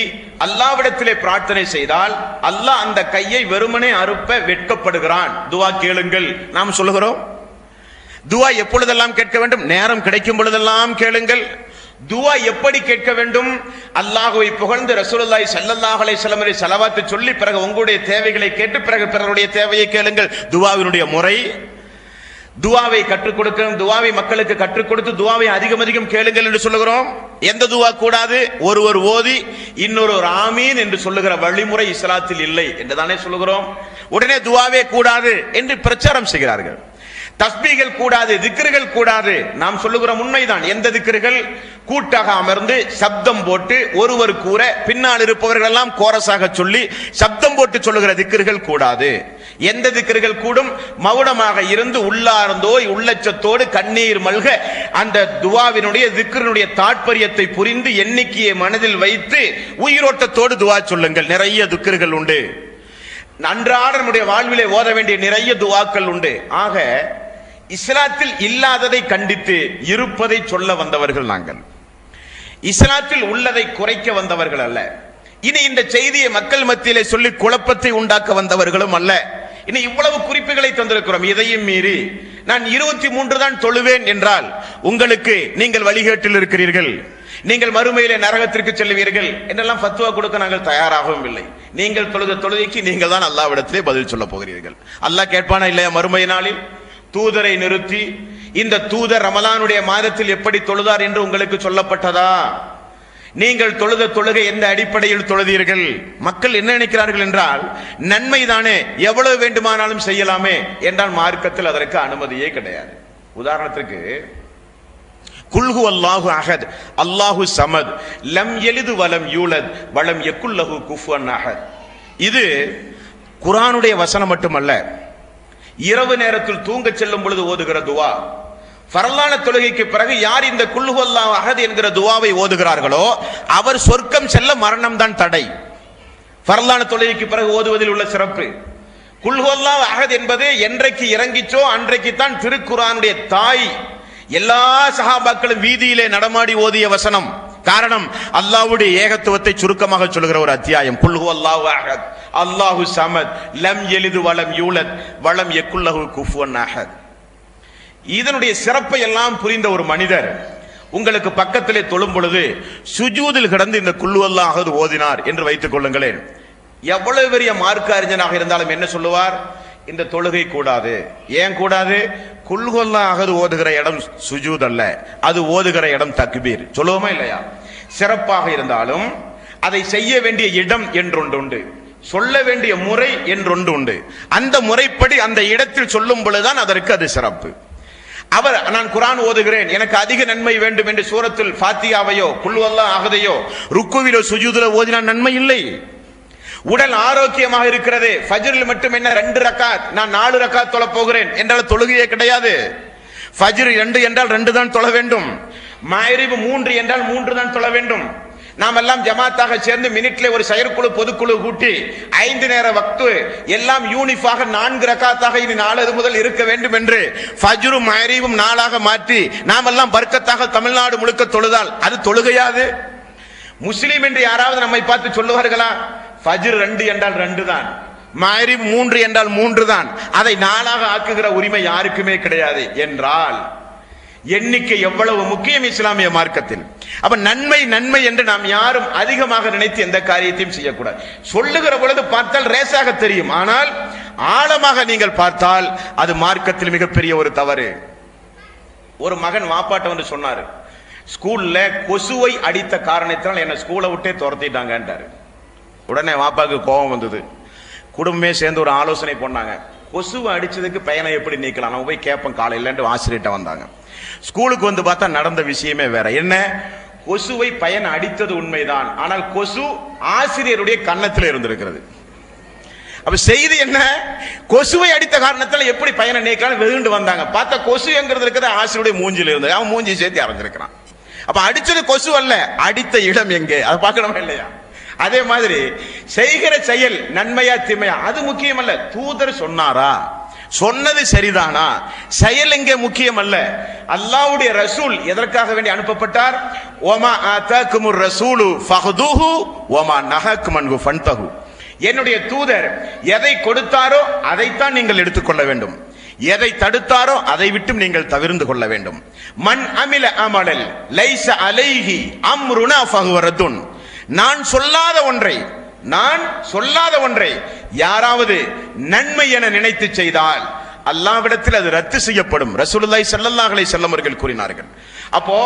அல்லாஹ்விடத்திலே பிரார்த்தனை செய்தால் அல்லாஹ் அந்த கையை வெறுமனே அறுப்ப வெட்கப்படுகிறான். துஆ கேளுங்கள் நாம் சொல்லுகிறோம். துஆ எப்பொழுதெல்லாம் கேட்க வேண்டும்? நேரம் கிடைக்கும் பொழுதெல்லாம் கேளுங்கள். துஆ எப்படி கேட்க வேண்டும்? அல்லாஹ்வை புகழ்ந்து ரசூலுல்லாஹி ஸல்லல்லாஹு அலைஹி வஸல்லம் ஸலவாத்து சொல்லி பிறகு உங்களுடைய தேவைகளை கேட்டு பிறகு பிறருடைய தேவையை கேளுங்கள். துஆவினுடைய முறை, துஆவை கற்றுக் கொடுக்கிறோம், துஆவை மக்களுக்கு கற்றுக் கொடுத்து துஆவை அதிகம் கேளுங்கள் என்று சொல்லுகிறோம். எந்த துஆ கூடாது? ஒருவர் ஓதி இன்னொரு ஆமீன் என்று சொல்லுகிற வழிமுறை இஸ்லாத்தில் இல்லை என்று தானே சொல்லுகிறோம். உடனே துஆவே கூடாது என்று பிரச்சாரம் செய்கிறார்கள். தஸ்பீகள் கூடாது, திக்ருகள் கூடாது. நாம் சொல்லுகிறோம் உண்மைதான். எந்த திக்ருகள்? கூட்டாக அமர்ந்து சப்தம் போட்டு ஒருவர் கூற பின்னால் இருப்பவர்கள் எல்லாம் கோரஸாக சொல்லி சப்தம் போட்டு சொல்லுகிற திக்ருகள் கூடாது. எந்த திக்ருகள் கூடும்? மௌனமாக இருந்து உள்ளார்ந்தோய் உள்ளச்சத்தோடு கண்ணீர் மல்க அந்த துஆவினுடைய திக்ருனுடைய தாற்பயத்தை புரிந்து எண்ணிக்கையை மனதில் வைத்து உயிரோட்டத்தோடு துஆ சொல்லுங்கள். நிறைய திக்ருகள் உண்டு. அன்றாட நம்முடைய வாழ்விலே ஓத வேண்டிய நிறைய துஆக்கள் உண்டு. ஆக இஸ்லாத்தில் இல்லாததை கண்டித்து இருப்பதை சொல்ல வந்தவர்கள் நாங்கள், இஸ்லாத்தில் உள்ளதை குறைக்க வந்தவர்கள் அல்ல. இனி இந்த செய்தியை மக்கள் மத்தியிலே சொல்லி குழப்பத்தை உண்டாக்க வந்தவர்களும் அல்ல. இனி இவ்வளவு குறிப்புகளை தந்திருக்கிறோம். இதையும் மீறி நான் 23 தான் தொழுவேன் என்றால் உங்களுக்கு நீங்கள் வழிகேட்டில் இருக்கிறீர்கள், நீங்கள் மறுமையிலே நரகத்திற்கு செல்வீர்கள் என்றெல்லாம் ஃபத்வா கொடுக்க நாங்கள் தயாராகவும் இல்லை. நீங்கள் தொழுகைக்கு நீங்கள் தான் அல்லாஹ்விடத்திலே பதில் சொல்ல போகிறீர்கள். அல்லாஹ் கேட்பானா இல்லையா மறுமை நாளில்? தூதரை நிறுத்தி இந்த தூதர் ரமலானுடைய மாதத்தில் எப்படி தொழுதார் என்று உங்களுக்கு சொல்லப்பட்டதா? நீங்கள் தொழுத தொழுகை எந்த அடிப்படையில் தொழுதீர்கள்? மக்கள் என்ன நினைக்கிறார்கள் என்றால், நன்மை தானே, எவ்வளவு வேண்டுமானாலும் செய்யலாமே என்றால் மார்க்கத்தில் அதற்கு அனுமதியே கிடையாது. உதாரணத்துக்கு குல்ஹு அல்லாஹு அஹத் அல்லாஹு சமத் லம் யலிது வலம் யூலத் வலம் யக்குல் லஹு குஃபுவன் அஹத். இது குர்ஆனுடைய வசனம் மட்டுமல்ல, இரவு நேரத்தில் தூங்க செல்லும் பொழுது ஓதுகிற துவா. ஃபர்லான தொழுகைக்கு பிறகு யார் இந்த குல்ஹு அல்லாஹு அஹத் என்கிற துவாவை ஓதுகிறார்களோ அவர் சொர்க்கம் செல்ல மரணம் தான் தடை. ஃபர்லான தொழுகைக்கு பிறகு ஓதுவதில் உள்ள சிறப்பு. குல்ஹு அல்லாஹு அஹத் என்பது என்றைக்கு இறங்கிச்சோ அன்றைக்கு தான் திருக்குர்ஆனுடைய தாய் எல்லா சஹாபாக்களும் வீதியிலே நடமாடி ஓதிய வசனம். காரணம், அல்லாஹ்வுடைய ஏகத்துவத்தை சுருக்கமாக சொல்லுகிற ஒரு அத்தியாயம். குல் ஹுவல்லாஹு அஹத் அல்லாஹு ஸமத் லம் யலிது வலம் யூலத் வலம் யக்குல் லஹு குஃபுவன் அஹத். இதனுடைய சிறப்பை எல்லாம் புரிந்த ஒரு மனிதர் உங்களுக்கு பக்கத்திலே தொழும் பொழுது சுஜூதில் கிடந்து இந்த குல் ஹுவல்லாஹு அஹத் ஓதினார் என்று வைத்துக் கொள்ளுங்களேன். எவ்வளவு பெரிய மார்க்க அறிஞனாக இருந்தாலும் என்ன சொல்லுவார்? இந்த தொழுகை கூடாது. ஏன் கூடாது? குல் ஹுவல்லாஹு அஹத் ஓதுகிற இடம் சுஜூத் அல்ல, அது ஓதுகிற இடம் தக்பீர். சொல்லுவோமா இல்லையா? சிறப்பாக இருந்தாலும் அதை செய்ய வேண்டிய இடம் என்றொன்று உண்டு, சொல்ல வேண்டிய முறை என்றொன்று உண்டு. அந்த முறைப்படி அந்த இடத்தில் சொல்லும் பொழுதுதான் அதற்கு அது சிறப்பு. அவர் நான் குர்ஆன் ஓதுகிறேன், எனக்கு அதிக நன்மை வேண்டும் என்று சூரத்துல் ஃபாத்தியாவையோ குல் ஹுவல்லாஹு அஹதையோ ருக்குவிலோ சுஜூதிலோ ஓதினால் நன்மை இல்லை. உடல் ஆரோக்கியமாக இருக்கிறது, ஃபஜ்ரில் மட்டும் என்ன 2 ரக்காத், நான் 4 ரக்காத் தொழ போகிறேன் என்றால் தொழுகையே கிடையாது. ஃபஜ்ர் 2 என்றால் 2 தான் தொழ வேண்டும். மக்ரிப் 3 என்றால் 3 தான் தொழ வேண்டும். நாம் எல்லாம் ஜமாத்தாக சேர்ந்து மினிட்ல ஒரு செயற்குழு பொதுக்குழு கூட்டி 5 நேர வக்து எல்லாம் யூனிஃபாக 4 ரக்காத்தாக இனி 4 முதல் இருக்க வேண்டும் என்று ஃபஜ்ரும் மக்ரிபும் 4ஆக மாற்றி நாம் எல்லாம் பர்க்கத்தாக தமிழ்நாடு முழுக்க தொழுதால் அது தொழுகையாது? முஸ்லிம் என்று யாராவது நம்மை பார்த்து சொல்லுவார்களா? ஃபஜ்ர் 2 என்றால் 2 தான், மக்ரிப் 3 என்றால் 3 தான், அதை 4ஆக ஆக்குகிற உரிமை யாருக்குமே கிடையாது என்றால் எண்ணிக்கை எவ்வளவு முக்கியம் இஸ்லாமிய மார்க்கத்தில். அப்ப நன்மை நன்மை என்று நாம் யாரும் அதிகமாக நினைத்து எந்த காரியத்தையும் செய்யக்கூடாது. சொல்லுகிற பொழுது பார்த்தால் ரேசாக தெரியும், ஆனால் ஆழமாக நீங்கள் பார்த்தால் அது மார்க்கத்தில் மிகப்பெரிய ஒரு தவறு. ஒரு மகன் வாப்பாட்ட வந்து சொன்னாரு, ஸ்கூல்ல கொசுவை அடித்த காரணத்தினால் என்ன ஸ்கூலை விட்டே துரத்திட்டாங்கன்றாரு. உடனே வாப்பாக்கு கோபம் வந்தது. குடும்பமே சேர்ந்து ஒரு ஆலோசனை பண்ணாங்க, கொசுவை அடிச்சதுக்கு பையனை எப்படி நீக்கலாம், நம்ம போய் கேட்போம் காலையில ஆசிரியர்கிட்ட வந்தாங்க. ஸ்கூலுக்கு வந்து பார்த்தா நடந்த விஷயமே வேற. என்ன, கொசுவை பையன் அடித்தது உண்மைதான், ஆனால் கொசு ஆசிரியருடைய கன்னத்தில் இருந்திருக்கிறது. அப்ப செய்தி என்ன? கொசுவை அடித்த காரணத்தால் எப்படி பையனை நீக்கலாம் வெகுண்டு வந்தாங்க. பார்த்தா கொசு எங்கிறது இருக்கிற ஆசிரியருடைய மூஞ்சில இருந்தது, அவன் மூஞ்சி சேர்த்து அரைஞ்சிருக்கிறான். அப்ப அடிச்சது கொசு அல்ல, அடித்த இடம் எங்கே அதை பார்க்கணுமா இல்லையா? அதே மாதிரி செய்கிற செயல் நன்மையா தீமையா அது முக்கியம் அல்ல. தூதர் சொன்னாரா, சொன்னது சரிதானா, செயல் எங்கே முக்கியம் அல்ல. அல்லாஹ்வுடைய ரசூல் எதற்காக வேண்டி அனுப்பப்பட்டார்? வமா ஆதாகுமுர் ரசூலு ஃபஹதுஹு வமா நஹாக்கும் அன்ஹு ஃபன்தஹு. என்னுடைய தூதர் எதை கொடுத்தாரோ அதைத்தான் நீங்கள் எடுத்துக்கொள்ள வேண்டும், எதை தடுத்தாரோ அதை விட்டும் நீங்கள் தவிர்ந்து கொள்ள வேண்டும். மன் அமில அமலல் லைஸ அலைஹி அம்ருனா ஃபஹுவ ரத்துன். நான் சொல்லாத ஒன்றை யாராவது நன்மை என நினைத்து செய்தால் அல்லாஹ்விடத்தில் அது ரத்து செய்யப்படும். ரசூலுல்லாஹி ஸல்லல்லாஹு அலைஹி வஸல்லம் அவர்கள் கூறினார்கள். அப்போ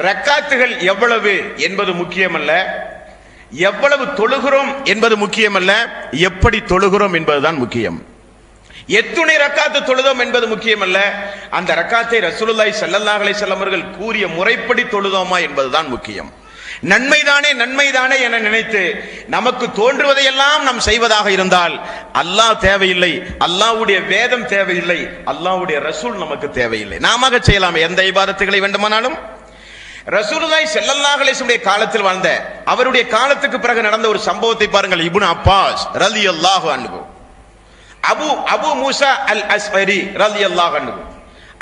ரக்காத்துகள் எவ்வளவு என்பது முக்கியமல்ல, எவ்வளவு தொழுகிறோம் என்பது முக்கியமல்ல, எப்படி தொழுகிறோம் என்பதுதான் முக்கியம். எத்துணை ரக்காத்து தொழுதோம் என்பது முக்கியமல்ல, அந்த ரக்காத்தை ரசூலுல்லாஹி ஸல்லல்லாஹு அலைஹி வஸல்லம் அவர்கள் கூறிய முறைப்படி தொழுதோமா என்பதுதான் முக்கியம். நன்மைதானே என நினைத்து நமக்கு தோன்றுவதையெல்லாம் நாம் செய்வதாக இருந்தால் அல்லாஹ் தேவையில்லை, அல்லாஹ்வுடைய வேதம் தேவையில்லை, அல்லாஹ்வுடைய ரசூல் நமக்கு தேவையில்லை. நாம செய்யலாம் எந்த இபாதத்துகளை வேண்டுமானாலும். ரசூலுல்லாஹி ஸல்லல்லாஹு அலைஹி வஸல்லம் காலத்தில் வாழ்ந்த அவருடைய காலத்துக்கு பிறகு நடந்த ஒரு சம்பவத்தை பாருங்கள். இப்னு அப்பாஸ் ரலியல்லாஹு அன்ஹு, அபு மூசா அல் அஸ்அரி ரலியல்லாஹு அன்ஹு.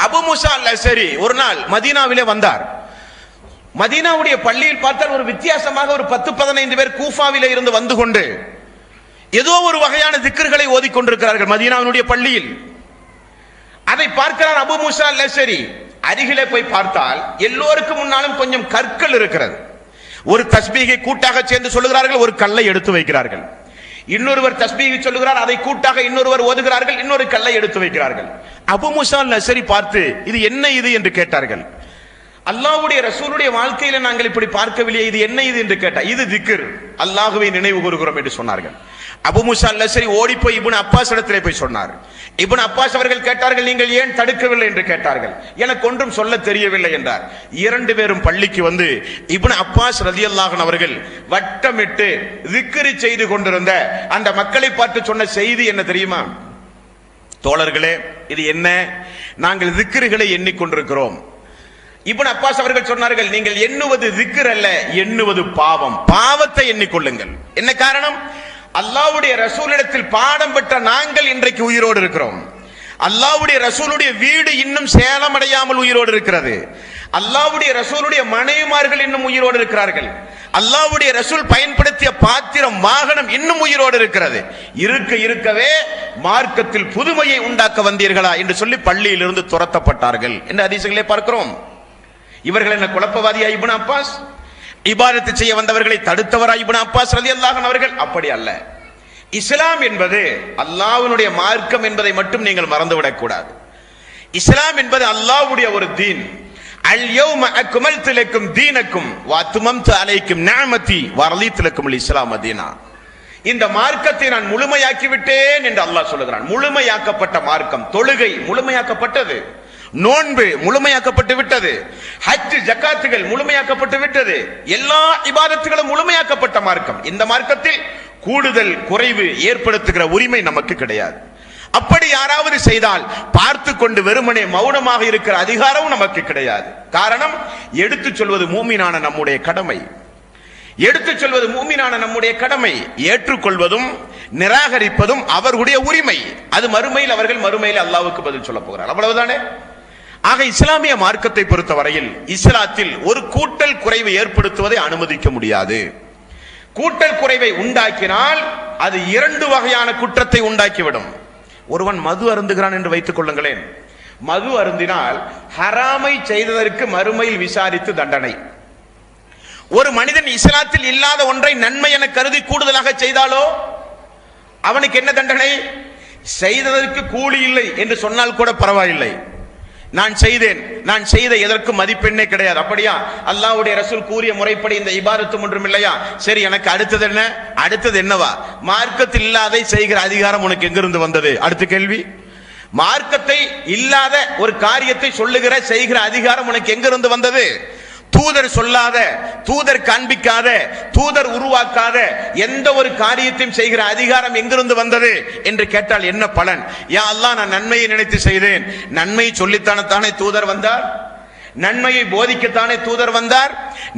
அபு மூசா அல் அஸ்அரி ஒரு நாள் மதீனாவிலே வந்தார். மதீனாவுடைய பள்ளியில் பார்த்தால் ஒரு வித்தியாசமாக ஒரு 10-15 பேர் கூஃபாவிலே இருந்து வந்து கொண்டு ஏதோ ஒரு வகையான திக்ர்களை ஓதிக்கொண்டிருக்கிறார்கள் மதீனாவினுடைய பள்ளியில். அதை பார்க்கிறார் அபு மூசா அல் அஸ்அரி. அருகிலே போய் பார்த்தால் எல்லோருக்கும் முன்னாலும் கொஞ்சம் கற்கள் இருக்கிறது. ஒரு தஸ்பீகை கூட்டாக சேர்ந்து சொல்லுகிறார்கள், ஒரு கல்லை எடுத்து வைக்கிறார்கள். இன்னொருவர் தஸ்பீகை சொல்லுகிறார், அதை கூட்டாக இன்னொருவர் ஓதுகிறார்கள், இன்னொரு கல்லை எடுத்து வைக்கிறார்கள். அபு மூசா அல் அஸ்அரி பார்த்து இது என்ன இது என்று கேட்டார்கள். அல்லாஹ்வுடைய ரசூலுடைய வாழ்க்கையில நாங்கள் இப்படி பார்க்கவில்லை, இது என்ன இது என்று கேட்டார். இது திக்ர், அல்லாஹ்வை நினைவு கூறுகிறோம் என்று சொன்னார்கள். அபு மூஸா அல்-அஷ்அரி ஓடி போய் இப்னு அப்பாஸ் இடத்திலே போய் சொன்னார். இப்னு அப்பாஸ் அவர்கள் கேட்டார்கள், நீங்கள் ஏன் தடுக்கவில்லை என்று கேட்டார்கள். எனக்கு ஒன்றும் சொல்ல தெரியவில்லை என்றார். இரண்டு பேரும் பள்ளிக்கு வந்து இப்னு அப்பாஸ் ரலியல்லாஹு அன்ஹு அவர்கள் வட்டமிட்டு zikr செய்து கொண்டிருந்த அந்த மக்களை பார்த்து சொன்ன செய்தி என்ன தெரியுமா? தோழர்களே, இது என்ன? நாங்கள் zikr-களை எண்ணிக்கொண்டிருக்கிறோம். இப்னு அப்பாஸ் அவர்கள் சொன்னார்கள், நீங்கள் எண்ணுவது zikr அல்ல, எண்ணுவது பாவம். பாவத்தை எண்ணிக்கொள்ளுங்கள். என்ன காரணம்? அல்லாஹ்வுடைய ரசூலிடத்தில் பாடம் பெற்ற நாங்கள் இன்றைக்கு உயிரோடு இருக்கிறோம். அல்லாஹ்வுடைய ரசூலுடைய வீடு இன்னும் சேலம் அடையாமல் உயிரோடு இருக்கிறது. அல்லாஹ்வுடைய ரசூலுடைய மனைவிமார்கள் இன்னும் உயிரோடு இருக்கிறார்கள். அல்லாஹ்வுடைய ரசூல் பயன்படுத்திய பாத்திரம், வாகனம் இன்னும் உயிரோடு இருக்கிறது. இருக்கவே மார்க்கத்தில் புதுமையை உண்டாக்க வந்தீர்களா என்று சொல்லி பள்ளியிலிருந்து துரத்தப்பட்டார்கள் என்று ஹதீஸ்களை பார்க்கிறோம். இவர்கள் என்ன குழப்பவாதியா இப்னு அப்பாஸ்? இபாதத்து செய்ய வந்தவர்களை தடுத்தவரா இப்னு அப்பாஸ் ரலியல்லாஹு அன்ஹு அவர்கள்? அப்படி அல்ல. இஸ்லாம் என்பது அல்லாஹ்வுடைய மார்க்கம் என்பதை மட்டும் நீங்கள் மறந்துவிடக் கூடாது. இஸ்லாம் என்பது அல்லாஹ்வுடைய ஒரு தீன். அல் யௌம அக்மல்து லக்கும் தீனக்கும் வ அத்மம்து அலைக்கும் நிஅமதி வ ரலீது லக்கும் அல் இஸ்லாம் தீனா. இந்த மார்க்கத்தை நான் முழுமையாக்கி விட்டேன் என்று அல்லாஹ் சொல்லுகிறான். முழுமையாக்கப்பட்ட மார்க்கம். தொழுகை முழுமையாக்கப்பட்டது, நோன்பு முழுமையாக்கப்பட்டு விட்டது, ஹஜ் ஜகாத்துகள் முழுமையாக்கப்பட்டு விட்டது, எல்லா இபாதத்துகளும் முழுமையாக்கப்பட்ட மார்க்கம். இந்த மார்க்கத்தில் கூடுதல் குறைவு ஏற்படுத்துகிற உரிமை நமக்கு கிடையாது. அப்படி யாராவது செய்தால் பார்த்து கொண்டு வெறுமனே மௌனமாக இருக்கிற அதிகாரம் நமக்கு கிடையாது. காரணம், எடுத்துச் சொல்வது மூமினான நம்முடைய கடமை. எடுத்துச் சொல்வது மூமினான நம்முடைய கடமை. ஏற்றுக்கொள்வதும் நிராகரிப்பதும் அவர்களுடைய உரிமை. அது மறுமையில், அவர்கள் மறுமையில் அல்லாஹ்வுக்கு பதில் சொல்ல போகிறார். அவ்வளவுதானே. ஆக இஸ்லாமிய மார்க்கத்தை பொறுத்தவரையில் இஸ்லாத்தில் ஒரு கூட்டல் குறைவை ஏற்படுத்துவதை அனுமதிக்க முடியாது. கூட்டல் குறைவை உண்டாக்கினால் அது இரண்டு வகையான குற்றத்தை உண்டாக்கிவிடும். ஒருவன் மது அருந்துகிறான் என்று வைத்துக் கொள்ளுங்களேன். மது அருந்தினால் ஹராமை செய்ததற்கு மறுமையில் விசாரித்து தண்டனை. ஒரு மனிதன் இஸ்லாத்தில் இல்லாத ஒன்றை நன்மை என கருதி கூடுதலாக செய்தாலோ அவனுக்கு என்ன தண்டனை? செய்ததற்கு கூலி இல்லை என்று சொன்னால் கூட பரவாயில்லை. நான் செய்தேன், நான் செய்த எதற்கு மதிப்பெண்ணே கிடையாது. அப்படியா? அல்லாஹ்வுடைய ரசூல் கூறிய முறைப்படி இந்த இபாதத்தும் ஒன்றும் இல்லையா? சரி, எனக்கு அடுத்தது என்ன? அடுத்தது என்னவா? மார்க்கத்தில் இல்லாதை செய்கிற அதிகாரம் உனக்கு எங்கிருந்து வந்தது? அடுத்த கேள்வி. மார்க்கத்தை இல்லாத ஒரு காரியத்தை சொல்லுகிற செய்கிற அதிகாரம் உனக்கு எங்கிருந்து வந்தது? தூதர் சொல்லாத, தூதர் காண்பிக்காத, தூதர் உருவாக்காத எந்த ஒரு காரியத்தையும் செய்கிற அதிகாரம் எங்கிருந்து வந்தது என்று கேட்டால் என்ன பலன்? யா அல்லாஹ், நான் நன்மையை நினைத்து செய்தேன். நன்மையை சொல்லித்தானே தூதர் வந்தார்? நன்மையை போதிக்கத்தானே தூதர் வந்தார்?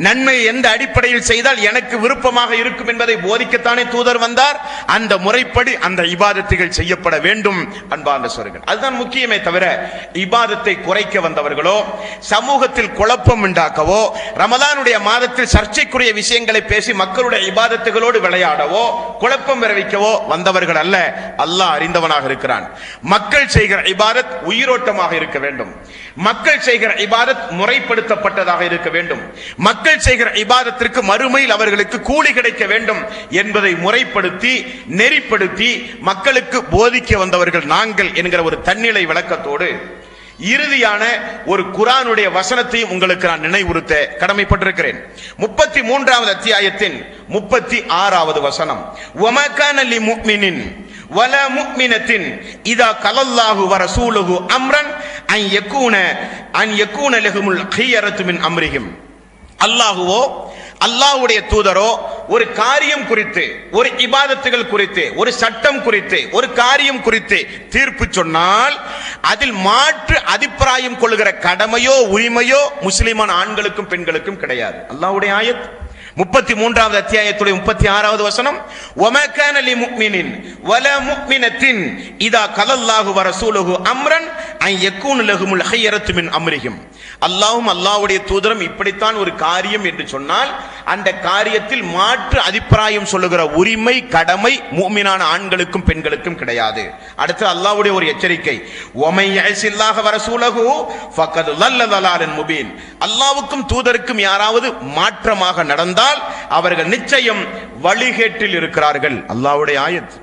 நன்மையை எந்த அடிப்படையில் செய்தால் எனக்கு விருப்பமாக இருக்கும் என்பதை போதிக்கத்தானே தூதர் வந்தார்? அந்த முறைப்படி அந்த இபாதத்துகள் செய்யப்பட வேண்டும். அன்பார்ந்த சகோதரர்களே, அதுதான் முக்கியமே தவிர இபாதத்தை குறைக்க வந்தவர்களோ, சமூகத்தில் குழப்பம் உண்டாக்கவோ, ரமலானுடைய மாதத்தில் சர்ச்சைக்குரிய விஷயங்களை பேசி மக்களுடைய இபாதத்துகளோடு விளையாடவோ, குழப்பம் விளைவிக்கவோ வந்தவர்கள் அல்ல. அல்லாஹ் அறிந்தவனாக இருக்கிறான். மக்கள் செய்கிற இபாதத் உயிரோட்டமாக இருக்க வேண்டும். மக்கள் செய்கிற இபாதத் முறைப்படுத்தப்பட்டதாக இருக்க வேண்டும். மக்கள் செய்கிற இபாதத்திற்கு மறுமையில் அவர்களுக்கு கூலி கிடைக்க வேண்டும் என்பதை முறைப்படுத்தி நெறிப்படுத்தி மக்களுக்கு போதிக்க வந்தவர்கள் நாங்கள் என்கிற ஒரு தன்னிலை விளக்கத்தோடு இறுதியான ஒரு குர்ஆனுடைய வசனத்தையும் உங்களுக்கு நான் நினைவுறுத்த கடமைப்பட்டிருக்கிறேன். 33வது அத்தியாயத்தின் 36வது வசனம். வமா கான லிமுஃமினின் வலா முஃமினத்தின் இதா கலல்லாஹு வ ரசூலுஹு அம்ரன் அன் யகூன லஹுமுல் கியரத்து மின் அம்ரிஹிம். அல்லாஹ்வோ அல்லாஹ்வுடைய தூதரோ ஒரு காரியம் குறித்து, ஒரு இபாதத்துகள் குறித்து, ஒரு சட்டம் குறித்து, ஒரு காரியம் குறித்து தீர்ப்பு சொன்னால் அதில் மாற்று அபிப்பிராயம் கொள்ளுகிற கடமையோ உரிமையோ முஸ்லிமான ஆண்களுக்கும் பெண்களுக்கும் கிடையாது. அல்லாஹ்வுடைய ஆயத் 33வது அத்தியாயத்துடைய 36வது வசனம். வமா கான லிமுஃமினின் வலா முஃமினத்தின் இதா கலல்லாஹு வ ரசூலுஹு அம்ரன் அன் யகூன லஹுமுல் கியரத்து மின் அம்ரிஹிம். அல்லாஹ்வும் அல்லாஹ்வுடைய தூதரும் இப்படித்தான் ஒரு காரியம் என்று சொன்னால் அந்த காரியத்தில் மாற்று அபிப்பிராயம் சொல்லுகிற உரிமை கடமை முஃமினான ஆண்களுக்கும் பெண்களுக்கும் கிடையாது. அடுத்து அல்லாஹ்வுடைய ஒரு எச்சரிக்கை. வமை யஸில்லாஹ வ ரசூலுஹு ஃபக்கத் லல்ல லலாலன் முபீன். அல்லாஹ்வுக்கும் தூதருக்கும் யாராவது மாற்றமாக நடந்தால் அவர்கள் நிச்சயம் வழிகேட்டில் இருக்கிறார்கள். அல்லாஹ்வுடைய ஆயத்.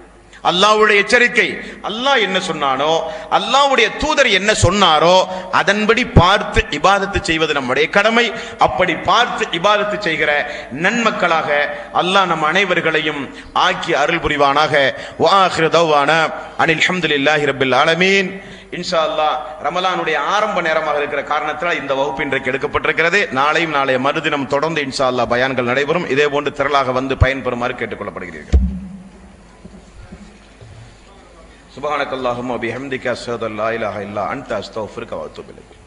அல்லாஹ்வுடைய எச்சரிக்கை. அல்லாஹ் என்ன சொன்னானோ, அல்லாஹ்வுடைய தூதர் என்ன சொன்னாரோ அதன்படி பார்த்து இபாதத்து செய்வது நம்முடைய கடமை. அப்படி பார்த்து இபாதத்து செய்கிற நன்மக்களாக அல்லாஹ் நம் அனைவர்களையும் ஆக்கி அருள் புரிவானாக. வ ஆகிரு தஅவானா அனில் ஹம்துலில்லாஹி ரப்பில் ஆலமீன். இன்ஷா அல்லாஹ் ரமலானுடைய ஆரம்ப நேரமாக இருக்கிற காரணத்தால் இந்த வகுப்பு இன்றைக்கு எடுக்கப்பட்டிருக்கிறது. நாளையும் நாளைய மறுதினம் தொடர்ந்து இன்ஷா அல்லாஹ் பயான்கள் நடைபெறும். இதே போன்று திரளாக வந்து பயன்பெறுமாறு கேட்டுக்கொள்ளப்படுகிறீர்கள். சுப்ஹானக்கல்லாஹும்ம வபிஹம்திக அஷ்ஹது அல்லா இலாஹா இல்லா அன்த அஸ்தக்ஃபிருக வ அத்தூபு இலைக்.